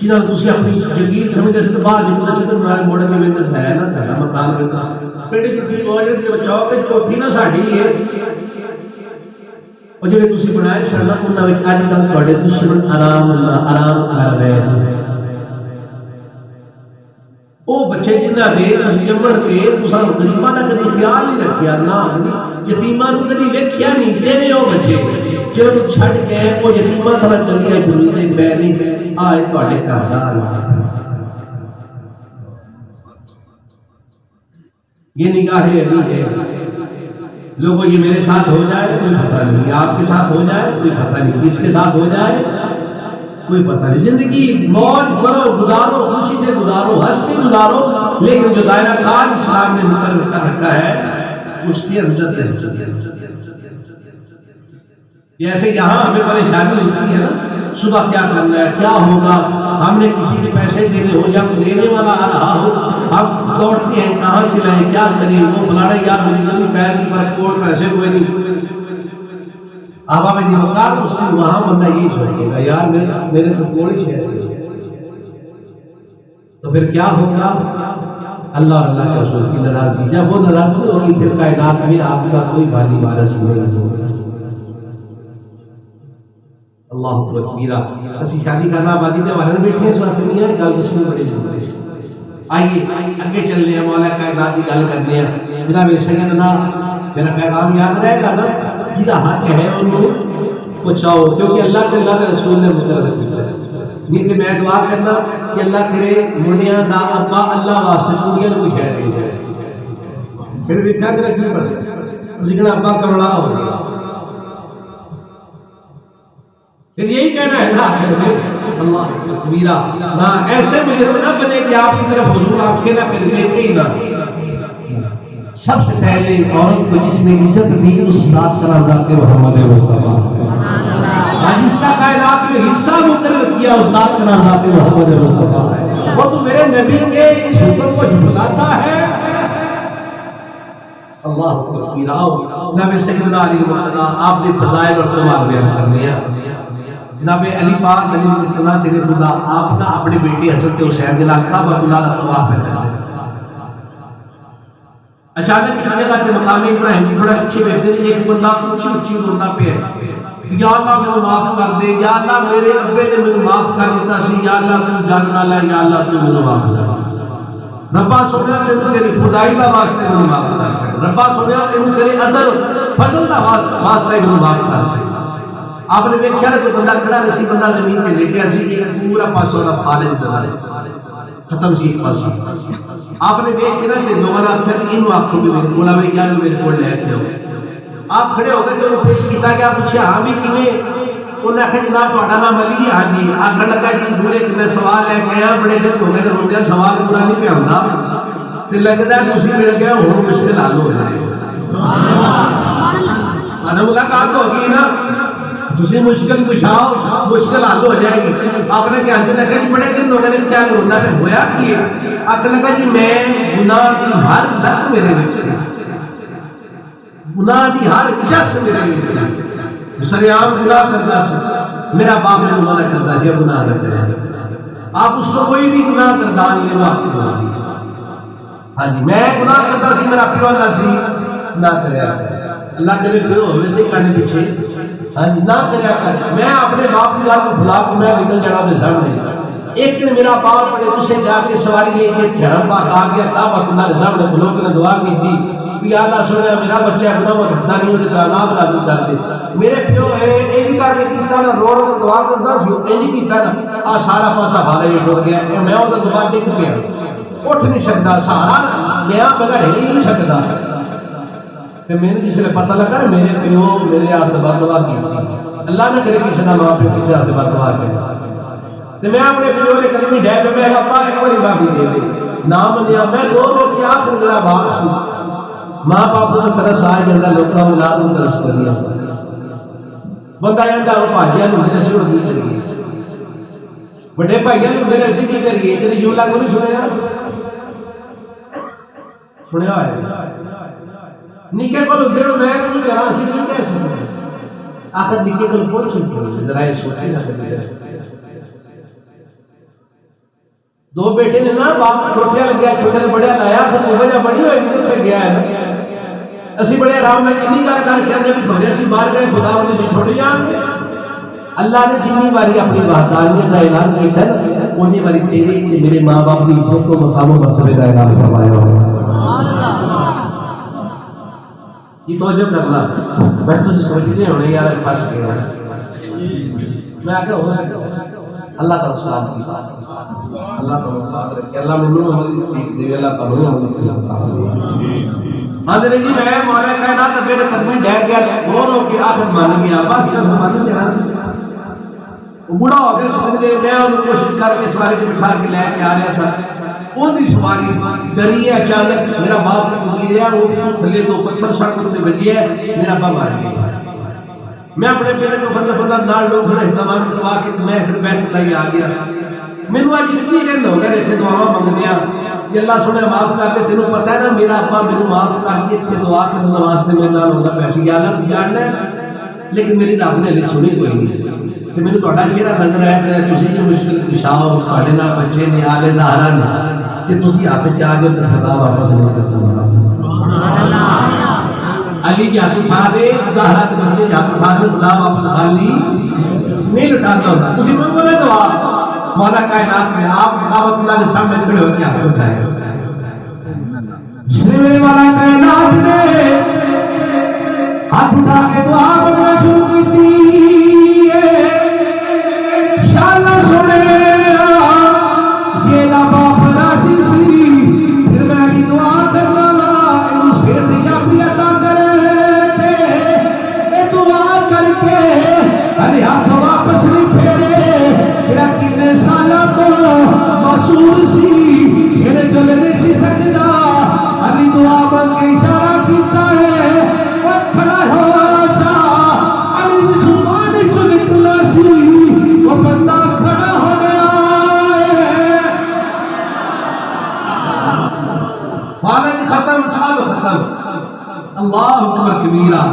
جنہاں تسی اپنی جگیر سمجھے سے تو باہر نکلے سے تو نال موڑ میں محنت ہے نا ساڈا مکان میں پیڑے چھٹی ہو جڑی بچاؤ کے چوتھی نہ ساڈی ہے، اور جڑے تسی بنائے سن انہاں وچ اج کل تواڈے دشمن آرام کر رہے ہیں۔ وہ بچے جنہاں دے جمن کے تساں غریباں دا کدی خیال نہیں رکھیا، نہ یتیماں نوں کدی ویکھیا نہیں، تیرے او بچے جنہاں نوں چھڈ کے وہ یتیماں طرح چنگیاں جلوسے پہ نہیں آئے تواڈے گھر دا یہ نگاہ علی ہے۔ لوگوں یہ میرے ساتھ ہو جائے کوئی پتہ نہیں، آپ کے ساتھ ہو جائے کوئی پتہ نہیں، کس کے ساتھ ہو جائے کوئی پتہ نہیں۔ زندگی موج کرو، گزارو، خوشی سے گزارو، ہنس کے گزارو، لیکن جو دائرہ کار اسلام نے مقرر کر رکھا ہے اس کی عزت ہے۔ جیسے یہاں ہمیں پریشانی ہوتی ہے نا صبح کیا کرنا ہے کیا ہوگا، ہم نے کسی کے پیسے دینے ہو یا کوئی دینے والا آ رہا ہو، ہم دوڑتے ہیں کہاں سے لائیں کیا کریں، وہ بلا رہے یار مجھے پیر کی پر کوڑ پیسے کوئی نہیں، آبا میں دیوکار اس نے وہاں بندہ یہ سوچے گا یار میرے تو کوڑی ہے، تو پھر کیا ہوگا؟ اللہ اور اللہ کے رسول کی ناراضگی، جب وہ ناراضگی ہوگی پھر کائنات میں آپ کا کوئی بھاری وارث نہیں ہوگا۔ اللہ اکبر۔ اسی شادی کرنا بازی دے والے بیٹھے ہیں سنا سنی ہے گل دسویں بڑی سنی۔ آئیے اگے چلنے ہیں، مولا کائنات کی گل کرنے ہیں۔ جناب سیدنا میرا پیغام یاد رہے گا نا، جہاں حق ہے انہوں پہنچاؤ، کیونکہ اللہ کے رسول نے مقرر کیا ہے۔ نہیں کہ میں دعا کرنا کہ اللہ کرے منڈیاں دا ابا اللہ واسطے کڑیاں کو شہر دے جائے، پھر بھی کیا کرے کیوں پڑے لیکن ابا کروڑا ہو گیا، پھر یہی کہنا ہے نا اللہ میرا نہ ایسے مجھے نہ بنے کہ آپ کی طرف حضور آپ کے نہ کر دیکھے ہی نہ۔ سب سے پہلے عورت کو جس نے عزت دی اس ذات کا ذات محمد مصطفیٰ، جس کا کائنات میں حصہ مقرر کیا اس ذات کا ذات محمد مصطفیٰ ہے۔ وہ تو میرے نبی کے اس حکم کو جھٹلاتا ہے۔ اللہ اکبر۔ نبی سیدنا علی مرتضیٰ آپ نے فضائل اور کمال بیان کرنے ہیں۔ جناب علی پاک علی مرتضیٰ سے خدا آپ نہ اپنے بیٹے حضرت حسین کے نام کا بیت اللہ کا طواف میں چلے، اچانک اس جگہ کے مقام ابراہیم بڑا اچھے بیٹھے سے ایک بندہ اونچی بندہ پہ ہے، یا اللہ مجھے معاف کر دے، یا اللہ میرے ابے نے مجھے معاف کر دیتا سی، یا اللہ تو جان والا ہے، یا اللہ تو مجھے معاف کر دے۔ ربا سنیا تیری خدائی کا واسطے مجھے معاف کر دے، ربا سنیا تیرے عدل فضل کا واسطے مجھے معاف کر دے۔ آپ نے دیکھا کہ بندہ کھڑا نہیں سی، بندہ زمین تے لیٹیا سی، ایک پورا پاسوں دا فالج نظر ختم سی ایک پاسا۔ آپ نے دیکھ کے نا کہ لوگوں نے آخر انہوں آنکھوں بھی میرے کولا میں یا میرے کو لے کے ہو، آپ کھڑے ہو گئے جو پیش کیتا گیا پوچھا ہاں بھی کیویں، انہوں نے آخر جناب تہاڈا نام علی ہے؟ ہاں جی۔ آخر لگا جی پورے کتنے سوال لے کے آیا، بڑے دن ہو گئے نے روندے سوال پورا نہیں پہ ہوندا تے لگدا ہے تسی مل گیا ہن مشکل حل ہو جائے۔ سبحان اللہ، ملاقات ہو گئی نا، تسی مشکل کشاؤ مشکل حل ہو جائے گی. آپ نے کیا لگا جی بڑے دن ہو گئے کیا ہوتا ہے ہویا کی ہے. آپ نے لگا جی میں گناہ کی ہر لت میرے وچ سی, گناہ کی ہر چس میرے وچ سی, سریعام گناہ کرتا سی. میرا باپ نے منع کرتا ہے گناہ نہ کرے. آپ اس کو کوئی بھی گناہ کرتا نہیں وہ آپ کو. ہاں جی میں گناہ کرتا سی میرا پیو نہ سی نہ کریا. اللہ کرے پیو ہوئے سے کھانے پیچھے ہاں جی نہ کریا کر. میں اپنے باپ کی گل کو بھلا کے میں نکل جانا میں سامنے. ایک دن میرا باپ بڑے اسے جا کے سواری لے کے گھر پاک آ گیا. تابت اللہ کے سامنے کھلو کے دعا کی تھی کہ اللہ سونا میرا بچہ گناہ کرتا نہیں ہوتا تو عذاب لازم کر دے. میرے پیو ہے یہ کر کے کیتا نا رو رو کے دعا کرتا سی یہ کیتا نا آ سارا پاسا بھالا یہ ٹوٹ گیا. میں وہ دعا ڈگ پیا اٹھ نہیں سکتا سہارا لیا بغیر ہل نہیں سکتا. میرے جس نے پتہ لگا نا میرے پیو میرے آستے بددعا کی اللہ نہ کرے کسی کا ماں پیو کسی آستے بددعا کرے. میں اپنے پیو نے کدی ڈے پہ میں ابا ایک بار معافی دے دے نام دیا. میں رو رو کے آخر میرا باپ سی ماں باپ کو ترس آئے جیسا لوگوں اولاد کو ترس کر دیا. بندہ جانا ہوں بھاجیا لوٹے شروع نہیں کریے بڑے بھائییا لوٹے ایسے نہیں کریے. کدی جو لاگو نہیں سنیا سنیا ہے نکے کو لوٹے میں کچھ کرا سی نہیں کیسے آخر نکے کو پوچھ چکے ذرائع سوچی نہ کرے. دو بیٹے نے نا باپ چھوٹیا لگیا چھوٹے نے بڑیا لایا پھر وجہ بڑی ہوئے گی تو گیا ہے. اسی بڑے آرام میں اتنی کر کے اندر بھی بھرے اسی باہر گئے خدا انہیں چھوڑ جان گے. اللہ نے جتنی باری اپنی وحدانیت کا اعلان کیا ہے اتنی باری تیرے کہ میرے ماں باپ کی عزت کو مقام و مرتبے کا اعلان فرمایا ہوا ہے. یہ توجہ کرنا بس تو سوچتے ہونے یار پھنس گیا میں آگے ہو سکتا اللہ تعالیٰ سلام کی اللہ تعالیٰ رکھے. اللہ منو ہماری سیکھ دے اللہ تعالیٰ ہاں جی میں مولا کائنات میرے قدمی ڈہ گیا رو رو کے آخر مان گیا. بس مان گیا بوڑھا ہو گیا سمجھ گئے. میں ان کوشش کر کے سواری کو بٹھا کے لے کے آ رہا سا. ان کی سواری ڈری ہے اچانک میرا باپ نے گریا وہ تھلے دو پتھر سڑک سے بجے ہے میرا باپ مار گیا. میں اپنے بیٹے کو بندہ نال لوگ بڑے اہتمام کروا کے میں پھر بیٹھ لائی آ گیا. میرے آج اتنی دن ہو گئے اتنے دعا منگتے ہیں کہ اللہ سنے معاف کر کے تینوں پتا ہے نا میرا ابا میرے معاف کر کے اتنے دعا کرنے واسطے میرے نال ہوگا بیٹھ گیا اللہ جاننا ہے لیکن میری رب نے ہلے سنی کوئی نہیں. تو میرے تھوڑا چہرہ نظر آیا کہ تسی جو مشکل کشاؤ تھوڑے نال بچے نے آلے دہرا نہ کہ تسی ہاتھ چاہ دے تو خدا واپس نہیں کرتا. علی کی ہاتھ اٹھا دے زہرا کے بچے ہاتھ اٹھا دے خدا واپس خالی نہیں لٹاتا ہوتا. تسی منگو نے دعا مولا کائنات میں آپ دعوت اللہ کے سامنے کھڑے ہو کے ہاتھ اٹھائے. سینے والا کائنات نے ہاتھ اٹھا کے دعا کرنا شروع کی تھی. شالا سنے جیلا باپ راسی سی پھر میں دعا کرنا وا انہوں شیر دیا بھی عطا کرے اے دعا کر کے علی ہاتھ واپس نہیں پھیرے پھر کتنے سالہ تو معصور سی پھر چلنے سی سکتا. علی دعا بن کے اشارہ کیتا ہے اور کھڑا ہو جا. علی دی زبان چ نکلا سی وہ بندہ کھڑا ہو گیا ہے. حالت ختم سب ختم. اللہ اکبر کبیرہ.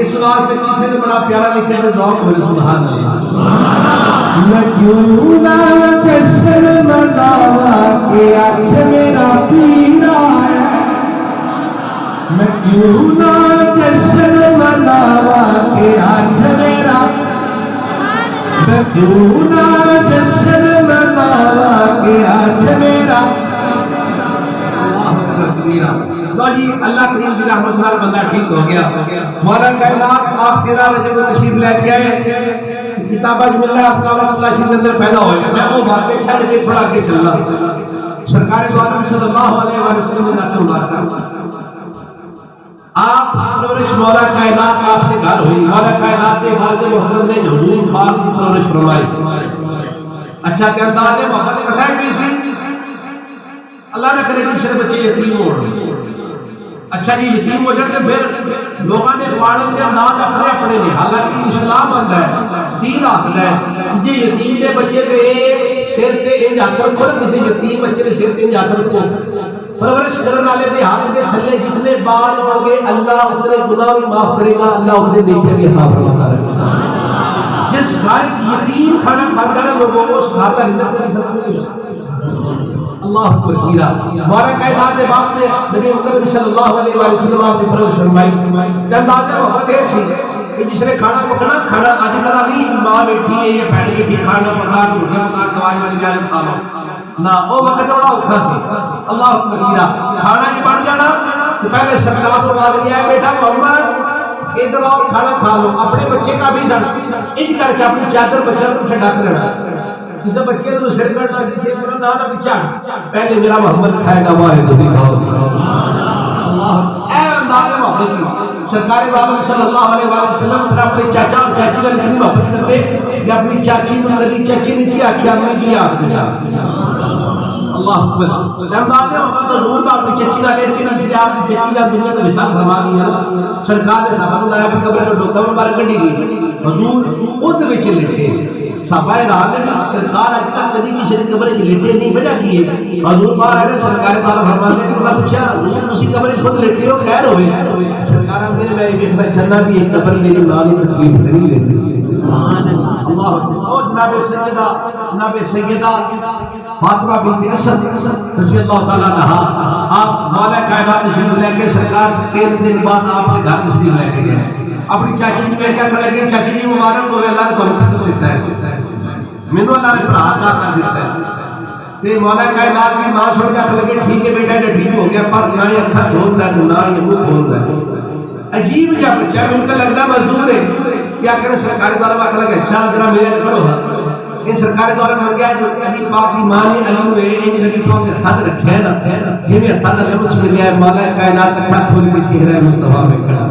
اس واسطے کسی نے بڑا پیارا لکھا ہے ذوق ہو سبحان اللہ. میں کیوں نہ جشن مناوا کہ آج میرا پیرا ہے. میں کیوں نہ جشن مناوا کہ آج میرا میں کیوں نہ جشن مناوا کہ آج میرا جی اللہ کریم کی رحمت نال بندہ ٹھیک ہو گیا. مولا کائنات آپ تیرا جب تشریف لے کے آئے کتابہ جملہ افکار اللہ شریف اندر پیدا ہوئے. میں وہ باتیں چھڑ کے چھڑا کے چلا سرکار دو عالم صلی اللہ علیہ وسلم نے ذات اللہ آپ پرورش مولا کائنات آپ کے گھر ہوئی. مولا کائنات کے والد محترم نے حضور پاک کی پرورش فرمائی. اچھا کردار نے وقت بٹھائے گئی سی اللہ نہ کرے کہ صرف بچے یتیم ہو. اچھا اچھا جی یتیم ہو جاتے پھر لوگوں نے پاڑن کے انداز اپنے اپنے نے، حالانکہ اسلام آتا ہے، دین آتا ہے جی یتیم کے بچے کے سر تے انج ہاتھ رکھو نا، کسی یتیم بچے کے سر تے انج ہاتھ رکھو، پرورش کرنے والے کے ہاتھ کے تھلے جتنے بال ہوں گے اللہ اتنے گناہ بھی معاف کرے گا، اللہ اتنے نیکیاں بھی عطا فرماتا رہے گا۔ جس گھر یتیم کھانا کھاتا ہے لوگوں کو اس گھر کا رزق کبھی ختم نہیں ہو سکتا۔ اللہ اکبر کبیرہ۔ مولا کائنات کے باپ نے نبی مکرم صلی اللہ علیہ وآلہ وسلم آپ کی پرورش فرمائی، چند آتے محبت ایسی کہ جس نے کھانا پکنا کھانا آدھی طرح نہیں، ماں بیٹھی ہے یا بہن بیٹھی کھانا پکا روٹیاں پکا دوائی والی جائے کھا لو نہ، وہ وقت بڑا اوکھا سی۔ اللہ اکبر کبیرہ۔ کھانا نہیں بن جانا تو پہلے سرکار سے بات کیا ہے بیٹا محمد ادھر آؤ کھانا کھا لو، اپنے بچے کا بھی جانا ان کر کے اپنی چادر بچہ کو چھڑا کر رہنا، کسی بچے تو سر کٹنا کسی سے زیادہ بچہ پہلے میرا محمد کھائے گا واہ تسی کھاؤ۔ اے انداز محبت سی سرکار عالم صلی اللہ علیہ وآلہ وسلم پھر اپنے چاچا اور چاچی کا جتنی محبت کرتے کہ اپنی چاچی تو کدی چاچی نہیں تھی آخیا میں کی آخ دیا۔ اللہ اکبر۔ انداز محبت حضور کا اپنی چچی کا لیسی نہ چلے آپ کی چچی کا دنیا کا وصال فرما دیا، سرکار نے صحابہ کو لایا بھی قبر میں ڈوکا میں بار کٹی گئی، حضور خود وچ لیٹے، صحابہ راہ نے سرکار اج تک کبھی کسی کی قبر وچ لیٹے نہیں، وجہ کی ہے حضور باہر آئے سرکار صاحب فرماتے ہیں کہ پوچھا حضور تسی قبر وچ خود لیٹے ہو خیر ہوئے، سرکار نے میں ویکھنا چاہنا بھی ایک قبر میری نال ہی تکلیف کری لیتے۔ سبحان اللہ۔ اور جناب سیدہ فاطمہ بنت اسد رضی اللہ تعالیٰ عنہا، آپ مولا کائنات تشریف لے کے سرکار 3 دن بعد آپ کے گھر تشریف لے کے گئے، اپنی چاچی نے کیا کر لگے چاچی جی مبارک ہوئے اللہ نے تمہیں دیتا ہے، مینوں اللہ نے بڑا عطا کر دیتا ہے، تے مولا کائنات کی ماں چھوڑ کے لگے ٹھیک ہے بیٹا یہ ٹھیک ہو گیا پر نہ یہ اکھا کھولتا ہے نہ یہ منہ کھولتا ہے، عجیب جا بچہ مجھے تو لگتا مزدور ہے، کیا کرے سرکاری صاحب آ لگا اچھا ذرا میرے کرو یہ سرکاری دور میں ہو گیا جو علی پاک کی ماں نے علی میں ایک نبی کو ہاتھ رکھے نا یہ بھی ہاتھ لگا اس میں گیا مولا کائنات اکھا کھول کے چہرہ مصطفیٰ میں کھڑا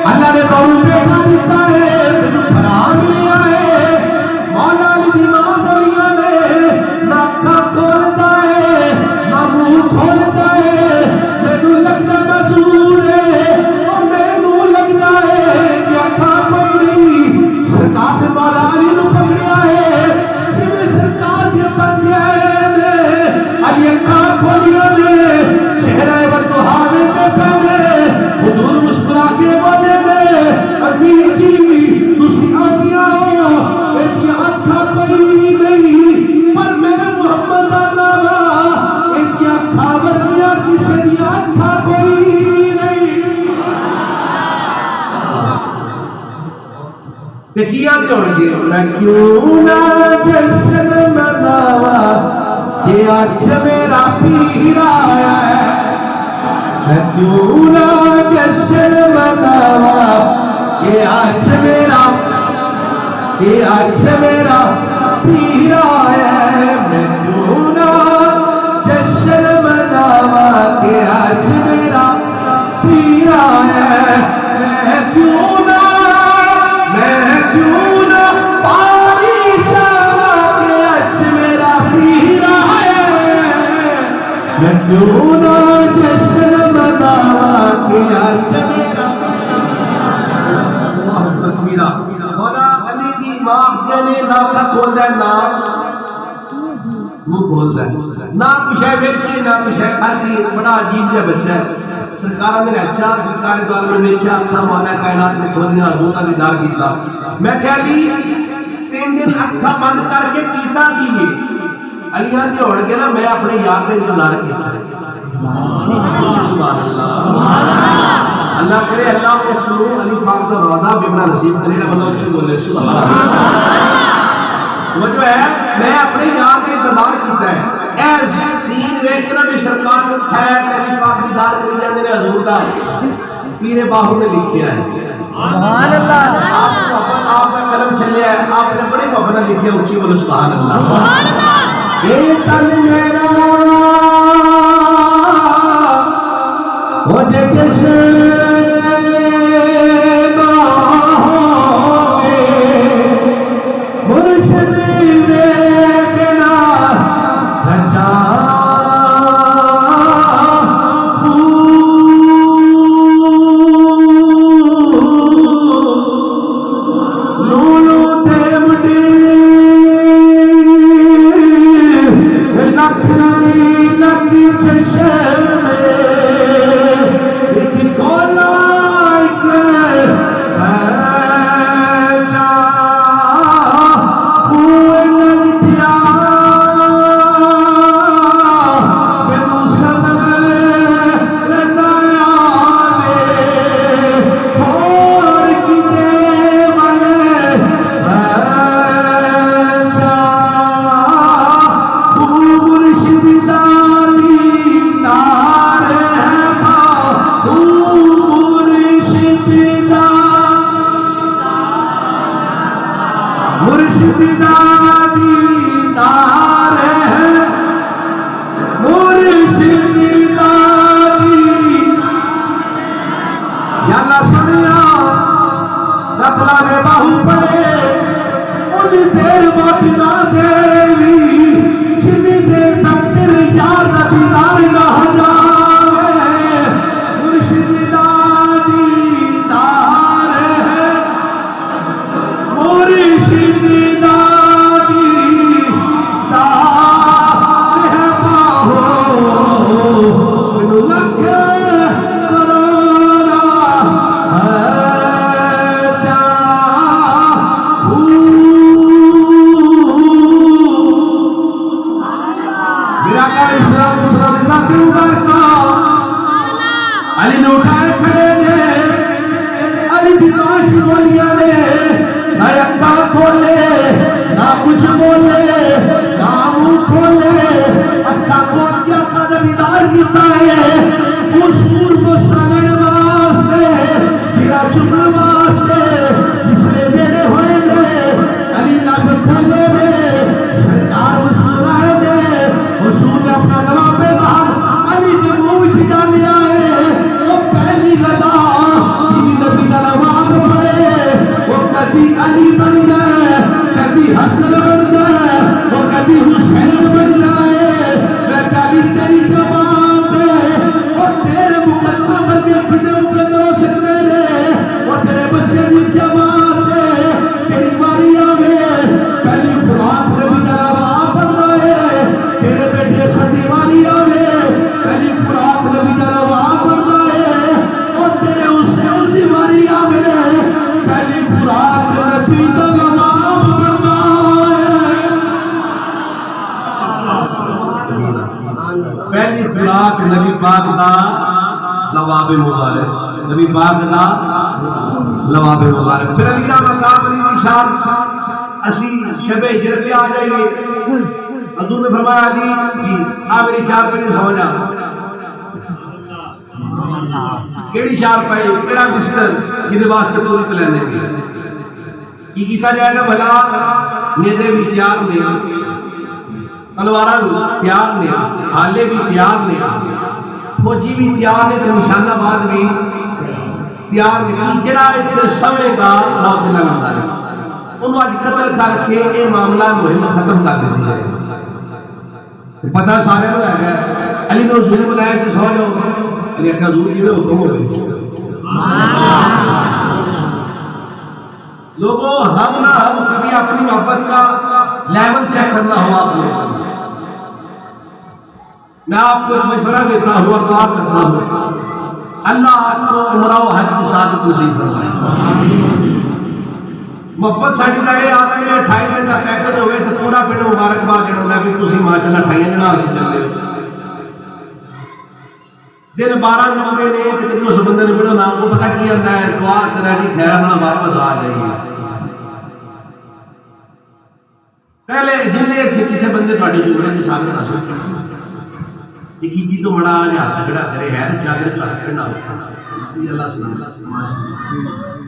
اللہ نے تو بیٹا دیتا ہے فرام لیا ہے مولا علی دی ماں بولیاں نے نہ اکھاں کھولتا ہے نہ منہ کھولتا ہے، مینوں لگتا مجبور ہے اور مینوں لگتا ہے کہ اکھاں کوئی نہیں، سرکار نے مولا علی نو پکڑیا ہے جویں سرکار دی بندے نے علی اکھاں کھولیاں نے چہرہ وردھا میں پہنے حضور مسکرا کے بولے امین جی تسی آسیا ایتی آنکھا کوئی نہیں پر میرے محمد نام ایتی آنکھا وردیا کسی دی آنکھا کوئی نہیں دیکھیا دیوڑ گے میں کیوں نہ جشن مناوا کہ آج میرا پیر آیا ہے، میں کیوں نہ جشن مناوا کہ آج میرا پیر آیا ہے، میں کیوں نہ جشن مناوا کہ آج میرا پیر آیا ہے، میں کیوں نہ پاری چاوا کہ آج میرا پیر آیا ہے، میں کیوں نہ جشن مناوا کہ آج میرا مولا علی کی ماں نے نہ تھا کھولتا ہے نہ منہ کھولتا ہے، نہ کچھ ہے ویکھی نہ کچھ ہے کھاتی، بڑا عجیب جہا بچہ ہے۔ سرکار نے اچھا سرکار دور میں ویکھیا اکھاں مولا کائنات نے کھولیاں حضور کا دیدار کیتا، میں کہہ لی 3 دن اکھاں بند کر کے کیتا کیے علیاں دی ہوڑ کے نا میں اپنے یار نے انتظار کیتا سبحان اللہ اللہ کرے اللہ کو سنو علی پاک کا روضہ بیمنا نصیب کرے نہ بندہ اچھی بولے سبحان اللہ۔ وہ جو ہے میں اپنے یار کے انتظار کیتا ہے اے سین دیکھ کے بھی سرکار کو خیر علی پاک دیدار کری جاندے نے حضور دا پیر باہو نے لکھیا ہے سبحان اللہ، آپ کا قلم چلیا ہے آپ نے بڑے محبت لکھیا اچھی بولو سبحان اللہ۔ یہ تن میرا وہ چشم نبی پاک دا لواب مبارک پھر علی دا مقام علی دی شان اسی شب ہجرت پہ آ جائیے حضور نے فرمایا علی جی میری چار پہ سمجھا کیڑی چار پہ کیڑا بستر جہدے واسطے پوری چلانے کی کیتا جائے گا بھلا نیدے بھی تیار نے تلواراں تیار نے حالے بھی تیار نے فوجی بھی تیار نے تو نشانہ باز بھی تیار نے جڑا ایک سمے کا موت نہ لگتا ہے انہوں آج قتل کر کے یہ معاملہ مہم ختم کر دیتی ہے پتہ سارے کو ہے علی نے حضور نے بلایا کہ سو جاؤ علی کہا حضور جی میں حکم ہو گئی لوگوں ہم نہ ہم کبھی اپنی محبت کا لیول چیک کرنا ہوا آپ نے میں آپ کو ایک مشورہ دیتا ہوں اور دعا کرتا ہوں اللہ آپ کو عمرہ و حج کی سعادت نصیب فرمائے محبت ساڈی دا یہ آتا ہے 28 دن کا پیکج ہوئے تو پورا پنڈ مبارکباد دینا بھی تسی ماشاءاللہ 28 دن حاصل چلے دن 12 نوے نے تے اس بندے نے بڑا نام کو پتہ کی آندا ہے دعا کرا جی خیر نہ واپس آ جائیے پہلے جن نے کسی بندے تہاڈی جملے کی شامل حاصل کی یہ کیتی تو بڑا آج ہاتھ کھڑا کرے ہے چادر تو ہاتھ کھڑا ہو اللہ سلام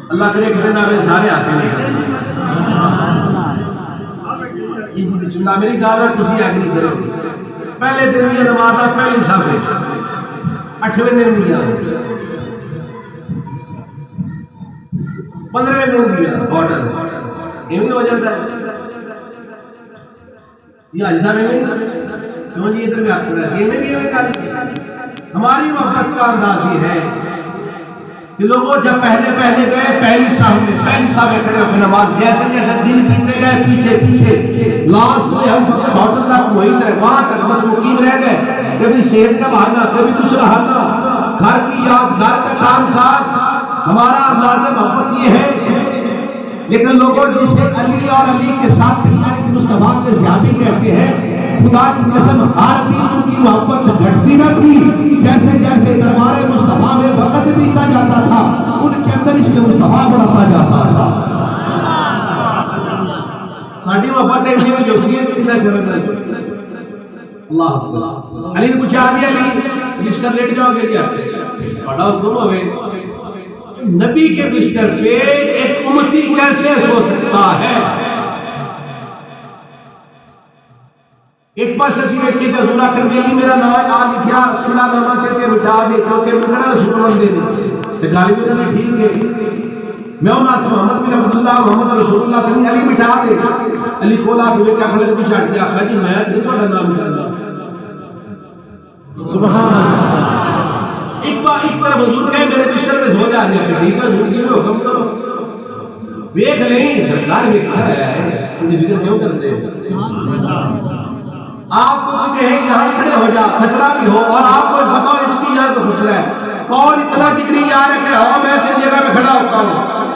اللہ کرے کرے نہ سارے ہاتھ نہیں بسم اللہ میری گال تھی ایگری کرو پہلے دن کی نماز پہلی سب 8ویں دن دیا 15ویں دن دیا آرڈر یہ بھی ہو جاتا ہے یہ اجزا میں کیوں جی ادھر بھی آپ پڑھا یہ میں بھی ہماری محبت کا انداز یہ ہے کہ لوگوں جب پہلے گئے پہلی صاحب کھڑے ہو کے نماز جیسے جیسے دن پیتے گئے پیچھے لاسٹ میں ہم سب ہوٹل تک محیط ہے وہاں تک بس مقیم رہ گئے کبھی صحت کا بہانا کبھی کچھ بہانا گھر کی یاد گھر کا کام کاج ہمارا انداز محبت یہ ہے لیکن لوگوں جسے علی اور علی کے ساتھ مصطفیٰ کے صحابی کہتے ہیں خدا کی قسم ہر دن ان کی محبت گھٹتی نہ تھی جیسے جیسے دربار مصطفیٰ میں وقت بیتا جاتا تھا ان کے اندر اس کے مصطفیٰ بڑھتا جاتا تھا ساڈی محبت ایسی میں جو ہے کتنا چلنا ہے اللہ اکبر علی نے پوچھا علی جس سے لیٹ جاؤ گے کیا بڑا حکم ہوئے نبی کے بستر پہ ایک امتی کیسے سو سکتا ہے ایک پاس اسی بیٹھے کا حضور آخر میلی میرا نام آ لکھیا سنا نامہ کہتے بچا دے کیونکہ مکڑا رسول مندے نے گالی میں نے ٹھیک ہے میں ہوں ناس محمد بن عبداللہ محمد رسول اللہ صلی علی بٹھا دے علی کھولا کہ بیٹا کھڑے بھی چھاٹ کے آخر جی میں نہیں تھوڑا نام کرنا سبحان اللہ ایک بار حضور کہے میرے بستر میں سو جا رہی ہے ٹھیک ہے حضور کی حکم کرو دیکھ لیں سرکار میں کہا ہے مجھے فکر کیوں کرتے آپ کو کہیں کہ ہم کھڑے ہو جا خطرہ بھی ہو اور آپ کو بتاؤ اس کی جان سے خطرہ ہے کون اتنا جگری یار ہے کہ ہاں میں تیری جگہ میں کھڑا ہوتا ہوں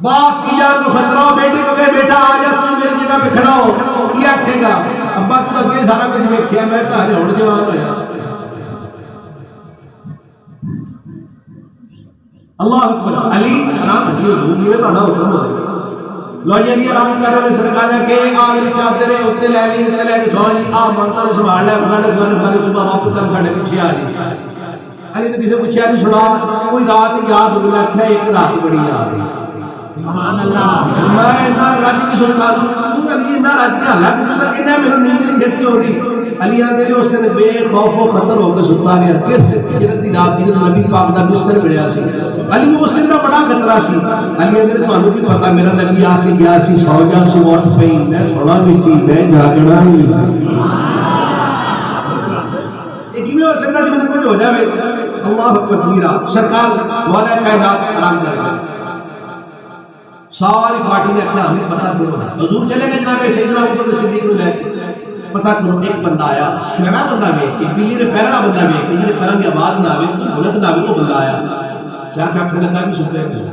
باپ کی جان کو خطرہ ہو بیٹے کو کہے بیٹا آ جا تو میری جگہ پہ کھڑا ہو کیا کہے گا ابا تو اگے سارا کچھ دیکھیا میں کہا ہوں جوان ہوا اللہ اکبر علی نام جو حضور میں بڑا حکم ہے لوجے دی آرام کر رہے سرکار نے کہ آ میری چادر ہے اوتے لے لی تے لے کے دھوان آ منتر سنبھال لے گل صبح واپس کر ساڈے پیچھے آ جی علی نے کسے پوچھا نہیں چھڑا کوئی رات یاد ہو گیا کہ ایک رات بڑی یاد ہے سبحان اللہ میں نہ رات کی سنتا ہوں علی نہ رات کی حالت تو کہ میرے نیند نہیں جھتی ہو رہی علی آدھے جو اس نے بے خوف و خطر ہو کے ستا رہا کس ہجرت دی رات دی نبی پاک دا بستر ملیا سی علی اس دن دا بڑا خطرہ سی علی آدھے تانوں بھی پتہ میرا نبی آ کے گیا سی سو جا سی اٹھ پئی میں سونا بھی سی میں جاگنا نہیں سی ایک میں اس اندر جو کچھ ہو جاوے اللہ اکبر میرا سرکار مولا کائنات اعلان کر رہا ساری پارٹی نے کہا ہمیں پتہ کرو حضور چلے گئے جناب سیدنا ابو بکر صدیق نے پتہ کرو ایک بندہ آیا سیرا بندہ ویکھ کے بلی نے پہلا بندہ ویکھ کے جڑے پرن دی آواز نہ آوے بلند نہ آوے وہ بندہ آیا کیا کرنے لگا بھی سنتے ہیں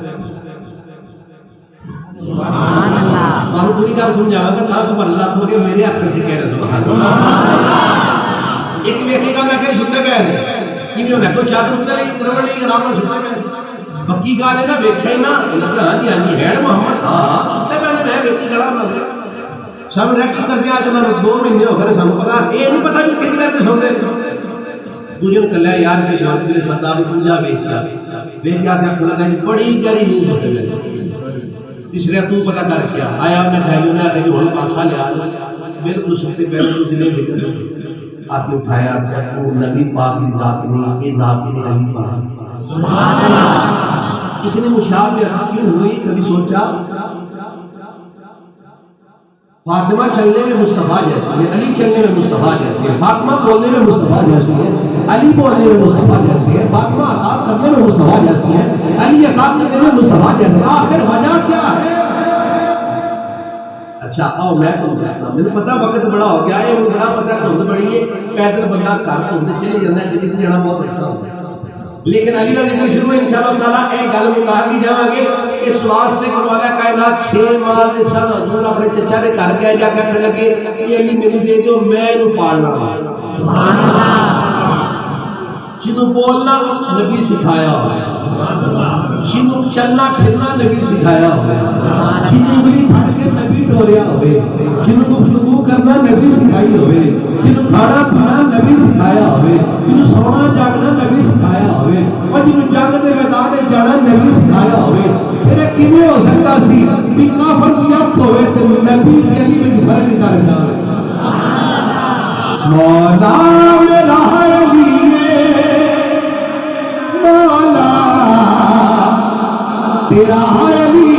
سبحان اللہ اور پوری گل سمجھاواں گا نہ سبحان اللہ کو میرے حق میں کہہ رہا سبحان اللہ ایک بیٹے کا میں کہ سنتے پہ کیوں نہ کوئی چادر اتر نہیں کرو نہیں آرام سے سنتے پہ بکی گل ہے نا ویکھے نا ہاں جی ہاں جی ہے محمد ہاں سنتے پہ میں ویکھی گلا بنا سب ریکٹ کر دیا جنہوں نے 2 مہینے ہو گئے سانو پتا یہ نہیں پتا کہ کتنے کر کے سنتے دوجے کلیا یار کے جو میرے سردار سمجھا ویکھ گیا کہ لگا بڑی گہری نیند ہونے لگی تیسرے تو پتا کر کیا آیا انہیں کہا انہیں کہ ہن پاسا لیا بالکل سنتے پہلے تو دل میں آپ نے اٹھایا وہ نبی پاک کی ذات نہیں یہ ذات نہیں علی پاک سبحان اللہ اتنے مشابہ کیوں ہوئی کبھی سوچا فاطمہ چلنے میں مصطفیٰ جیسی ہے علی چلنے میں مصطفیٰ جیسی ہے فاطمہ بولنے میں مصطفیٰ جیسی ہے علی بولنے میں مصطفیٰ جیسی ہے فاطمہ عطا کرنے میں مصطفیٰ جیسی ہے علی عطا کرنے میں مصطفیٰ جیسی ہے آخر وجہ کیا ہے اچھا آؤ میں تم کہتا ہوں مجھے پتا وقت بڑا ہو گیا ہے بڑا پتا دھند بڑی ہے پیدل بندہ گھر دھند چلے جانا ہے جس جانا بہت اچھا ہوتا ہے لیکن علی کا ذکر شروع ہے انشاءاللہ تعالیٰ ایک گل میں کہا کہ جاؤں گے اس واسطے کہ مولا کائنات 6 ماہ کے سن حضور اپنے چچا نے گھر گیا جا کے کہنے لگے کہ علی میری دے دو میں انہوں پالنا سبحان اللہ جنہوں بولنا نبی سکھایا ہوئے جنہوں چلنا پھرنا نبی سکھایا ہوئے جنہوں انگلی پھڑ کے نبی ڈوریا ہوئے جنہوں گفتگو کرنا نبی سکھائی ہوئے جنہوں کھانا پینا نبی سکھایا ہوئے جنہوں سونا جاگنا نبی سکھایا ہوئے اور جنہوں جنگ دے میدان میں جانا نبی سکھایا ہوئے پھر کیویں ہو سکتا سی کہ کافر دی اکھ ہوئے تے نبی کے علی میں فرق کر جا مولا میرا علی مولا تیرا علی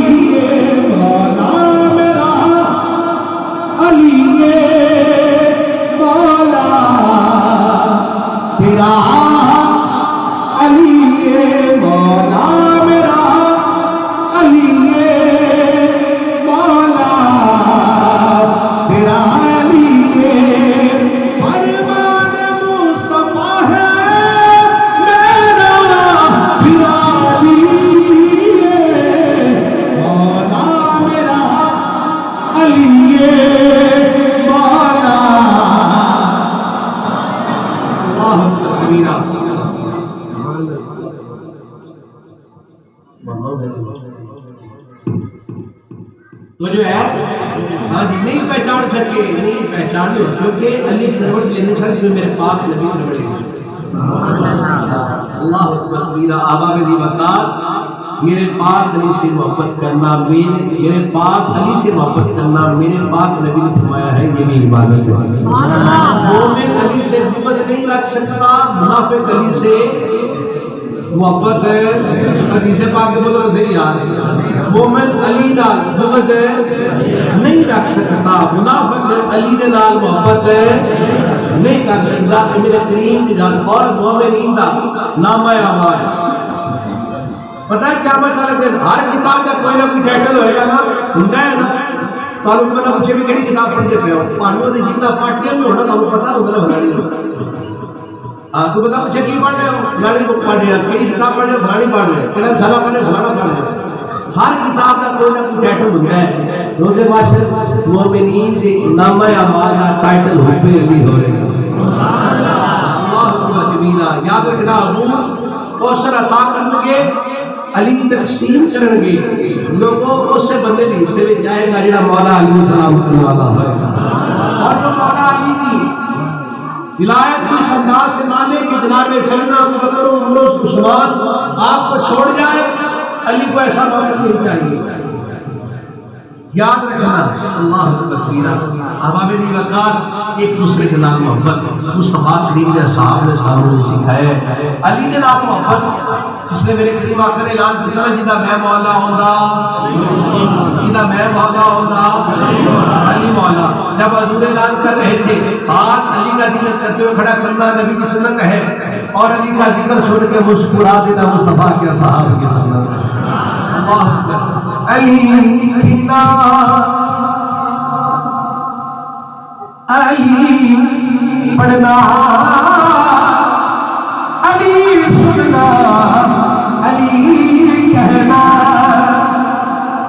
مولا میرا علی مولا تیرا علی مولا میرا علی مولا تیرا علی فرمان مصطفیٰ ہے میرا پھر علی مولا میرا علی مولا اللہ کبیرہ تو جو ہے آج نہیں پہچان سکے نہیں پہچان لو کیونکہ علی کروڑ لینے چھڑ جو میرے پاک نبی کروڑ لینے اللہ اکبر میرا آبا علی بتا میرے پاک علی سے محبت کرنا میرے پاک علی سے محبت کرنا میرے پاک نبی نے فرمایا ہے یہ بھی عبادت ہے مومن علی سے محبت نہیں رکھ سکتا منافق علی سے محبت حدیث پاک بولو صحیح یاد مومن علی نال بغض نہیں رکھ سکتا منافق علی دے نال محبت نہیں کر سکتا میرے کریم دی ذات اور مومنین دا نام اعمال پتہ ہے کیا مطلب ہے ہر کتاب کا کوئی نہ کوئی ٹائٹل ہوئے گا نا ہوندا ہے نا تعلق میں پوچھے بھی کیڑی کتاب پڑھتے پے ہو پانو دی جتنا پارٹیاں میں ہونا تانوں پتہ ہوندے ہونا نہیں تو بتا مجھے کی پڑھ رہے ہو فلانی بک پڑھ رہے ہو کیڑی کتاب پڑھ رہے ہو فلانی پڑھ رہے ہو فلاں سالہ پڑھ رہے ہو فلانا پڑھ رہے ہو ہر کتاب کا کوئی نہ کوئی ٹائٹل ہوتا ہے روز باشر مومنین دے نام اعمال کا ٹائٹل ہوتے علی ہوئے گا اللہ اکبر کبیرہ یاد رکھنا حضور کوثر عطا کرنگے علی تقسیم کرنگے لوگوں کو سے بندے بھی سے جائے گا جڑا مولا علی سلام والا ہے اور جو مولا علی کی ولایت کو اس انداز سے مانے کہ جناب سیدنا ابوبکر عمر عثمان آپ کو چھوڑ جائے علی کو ایسا واپس نہیں چاہیے یاد رکھنا اللہ اکبر احباب دی وقار ایک دوسرے کے نام محبت مصطفیٰ شریف کے اصحاب نے سامنے سکھائے علی کے نام محبت اس نے میرے کریم آخر اعلان کیا جدا میں مولا ہوندا جدا میں مولا ہوندا علی مولا جب حضور اعلان کر رہے تھے ہاتھ علی کا ذکر کرتے ہوئے کھڑا کرنا نبی کی سنت ہے اور علی کا ذکر چھوڑ کے مسکرا دینا مصطفیٰ کے اصحاب کی سنت اللہ اکبر علی لکھنا علی پڑھنا علی سننا علی کہنا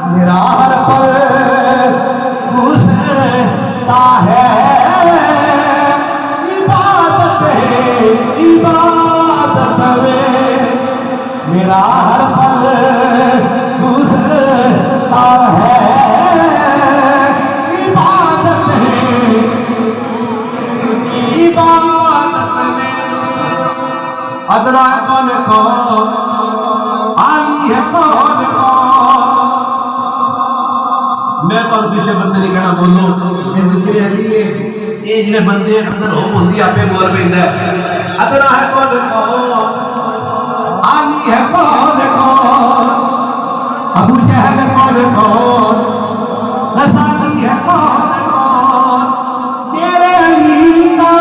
میرا ہر پل گزرتا ہے عبادت میں میرا ہر پل گزرتا ہے عبادت میں ادنا ہے کون کون علی ہے کون کون میں تو پیچھے بندے نہیں کہنا بولو یہ ذکر علی ہے یہ جڑے بندے اندر ہو بولتی آپ بول پیندا ہے ادنا ہے کون کون علی ہے کون کون ابو جہل کون کون غسانی ہے کون کون میرے علی کا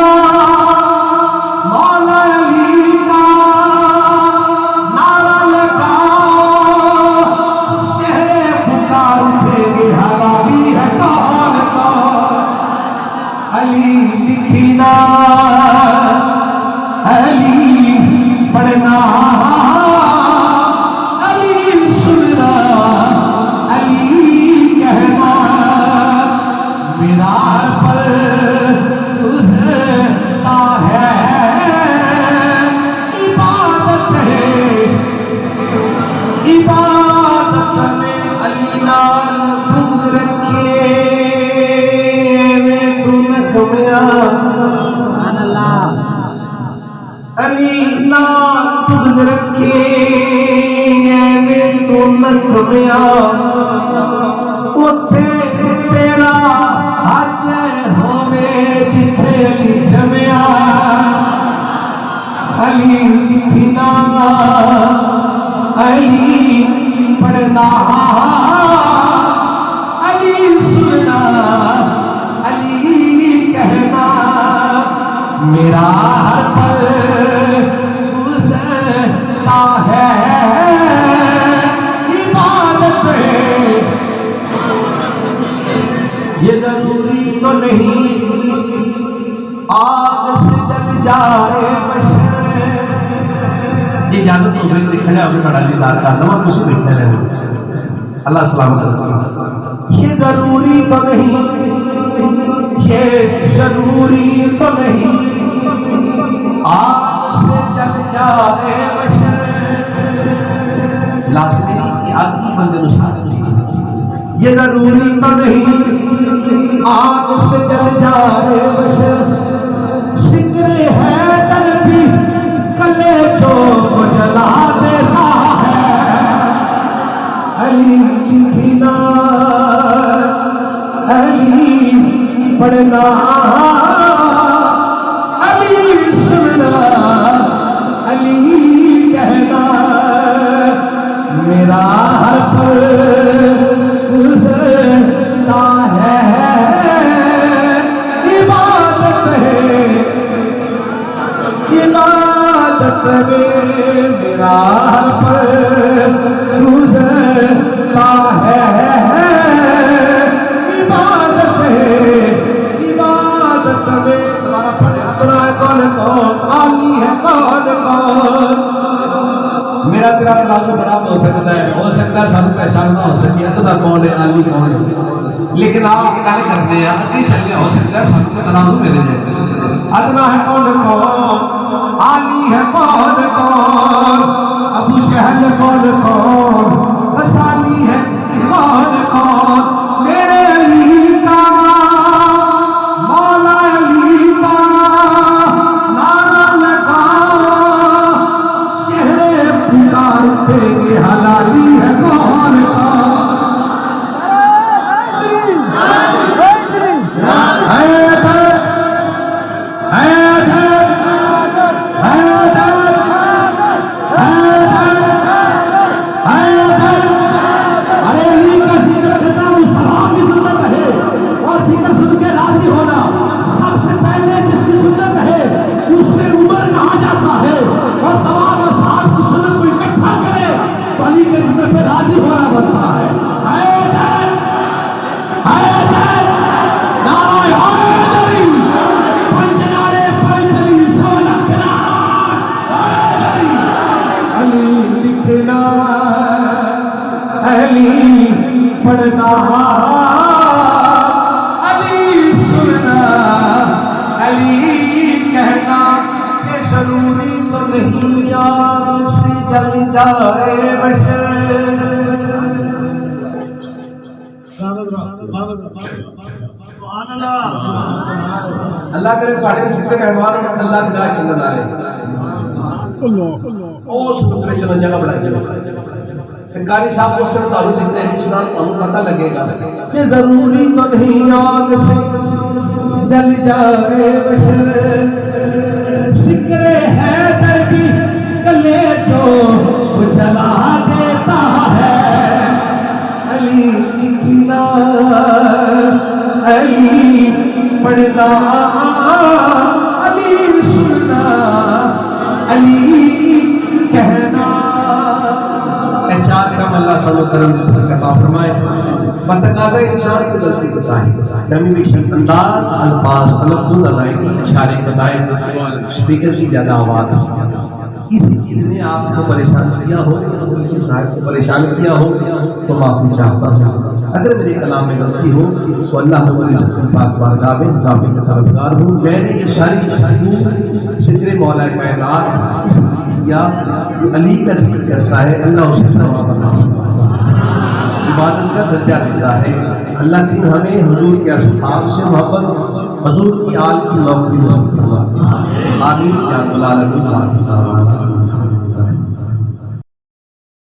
مولا علی کا نعرہ لگا شہر پکار اٹھے گے حرامی ہے کون کون علی لکھنا علی پڑھنا علی نال بغض رکھے میں تو نہ کھمیا اوتھے تیرا علی لکھنا علی پڑھنا علی سننا علی کہنا میرا ہر پل گزرتا ہے عبادت ہے یہ ضروری تو نہیں آگ سے جل جائے بشر یہ اجازت ہو گئی لکھا جائے بڑا دیدار کرنا اور کچھ لکھا جائے اللہ سلامت یہ ضروری تو نہیں یہ ضروری تو نہیں آگ سے جل جائے بشر لازمی نہیں کہ آگ کی بندے نشان یہ ضروری تو نہیں آگ سے جل جائے بشر ذکر ہے در بھی کلے جو جلا دیتا ہے علی لکھنا علی پڑھنا علی سننا علی کہنا میرا ہر پل گزرتا ہے عبادت ہے عبادت میں میرا ہر پل گزرتا ہے عبادت ہے عبادت میں تمہارا پڑھے اتنا ہے کون کون عالی ہے کون کون میرا تیرا پلازو برابر ہو سکتا ہے سب پہچاننا ہو سکتی ہے اتنا کون ہے عالی کون ہے لیکن آپ کیا کرتے ہیں اگلی چلنے ہو سکتا ہے سب کو تنازع میرے جاتے اتنا ہے کون کون عالی ہے کون کون ابو جہل کون کون غزالی ہے کون کون میرے علی کا مولا علی کا نعرہ لگا شہر پکارتے گے حلالی ہے کون کون پڑھنا علی سننا علی کہنا یہ ضروری تو نہیں آگ سے جل جائے بشر اللہ کرے پاڑے میں سکتے مہمان اور اللہ دلائے چندن آئے او سبترے چلن جگہ بڑھائی کاری صاحب کو صرف تعلق ذکر ہے سنان تعلق پتہ لگے گا کہ ضروری تو نہیں آگ سے جل جائے بشر ذکر ہے در بھی کلے جو جلا دیتا ہے علی لکھنا علی پڑھنا علی سننا علی کہنا احسان کام اللہ صلی اللہ علیہ وسلم عطا فرمائے بتقاضہ انسان کی غلطی بتائے کمیونیکیشن انداز الفاظ تلفظ ادائیگی اشارے بتائے اسپیکر کی زیادہ آواز کسی چیز نے آپ کو پریشان کیا ہو کسی صاحب سے پریشان کیا ہو تو معافی چاہتا ہوں اگر میرے کلام میں غلطی ہو تو اللہ تعالی کی پاک بارگاہ میں معافی کا طلبگار ہوں میں نے یہ ساری ذکر مولا کائنات اس یا علی کا ذکر کرتا ہے اللہ اسے ثواب عطا عبادت کا درجہ دیتا ہے اللہ کی ہمیں حضور کے اصحاب سے محبت حضور کی آل کی نوکری نصیب فرما آمین یا رب العالمین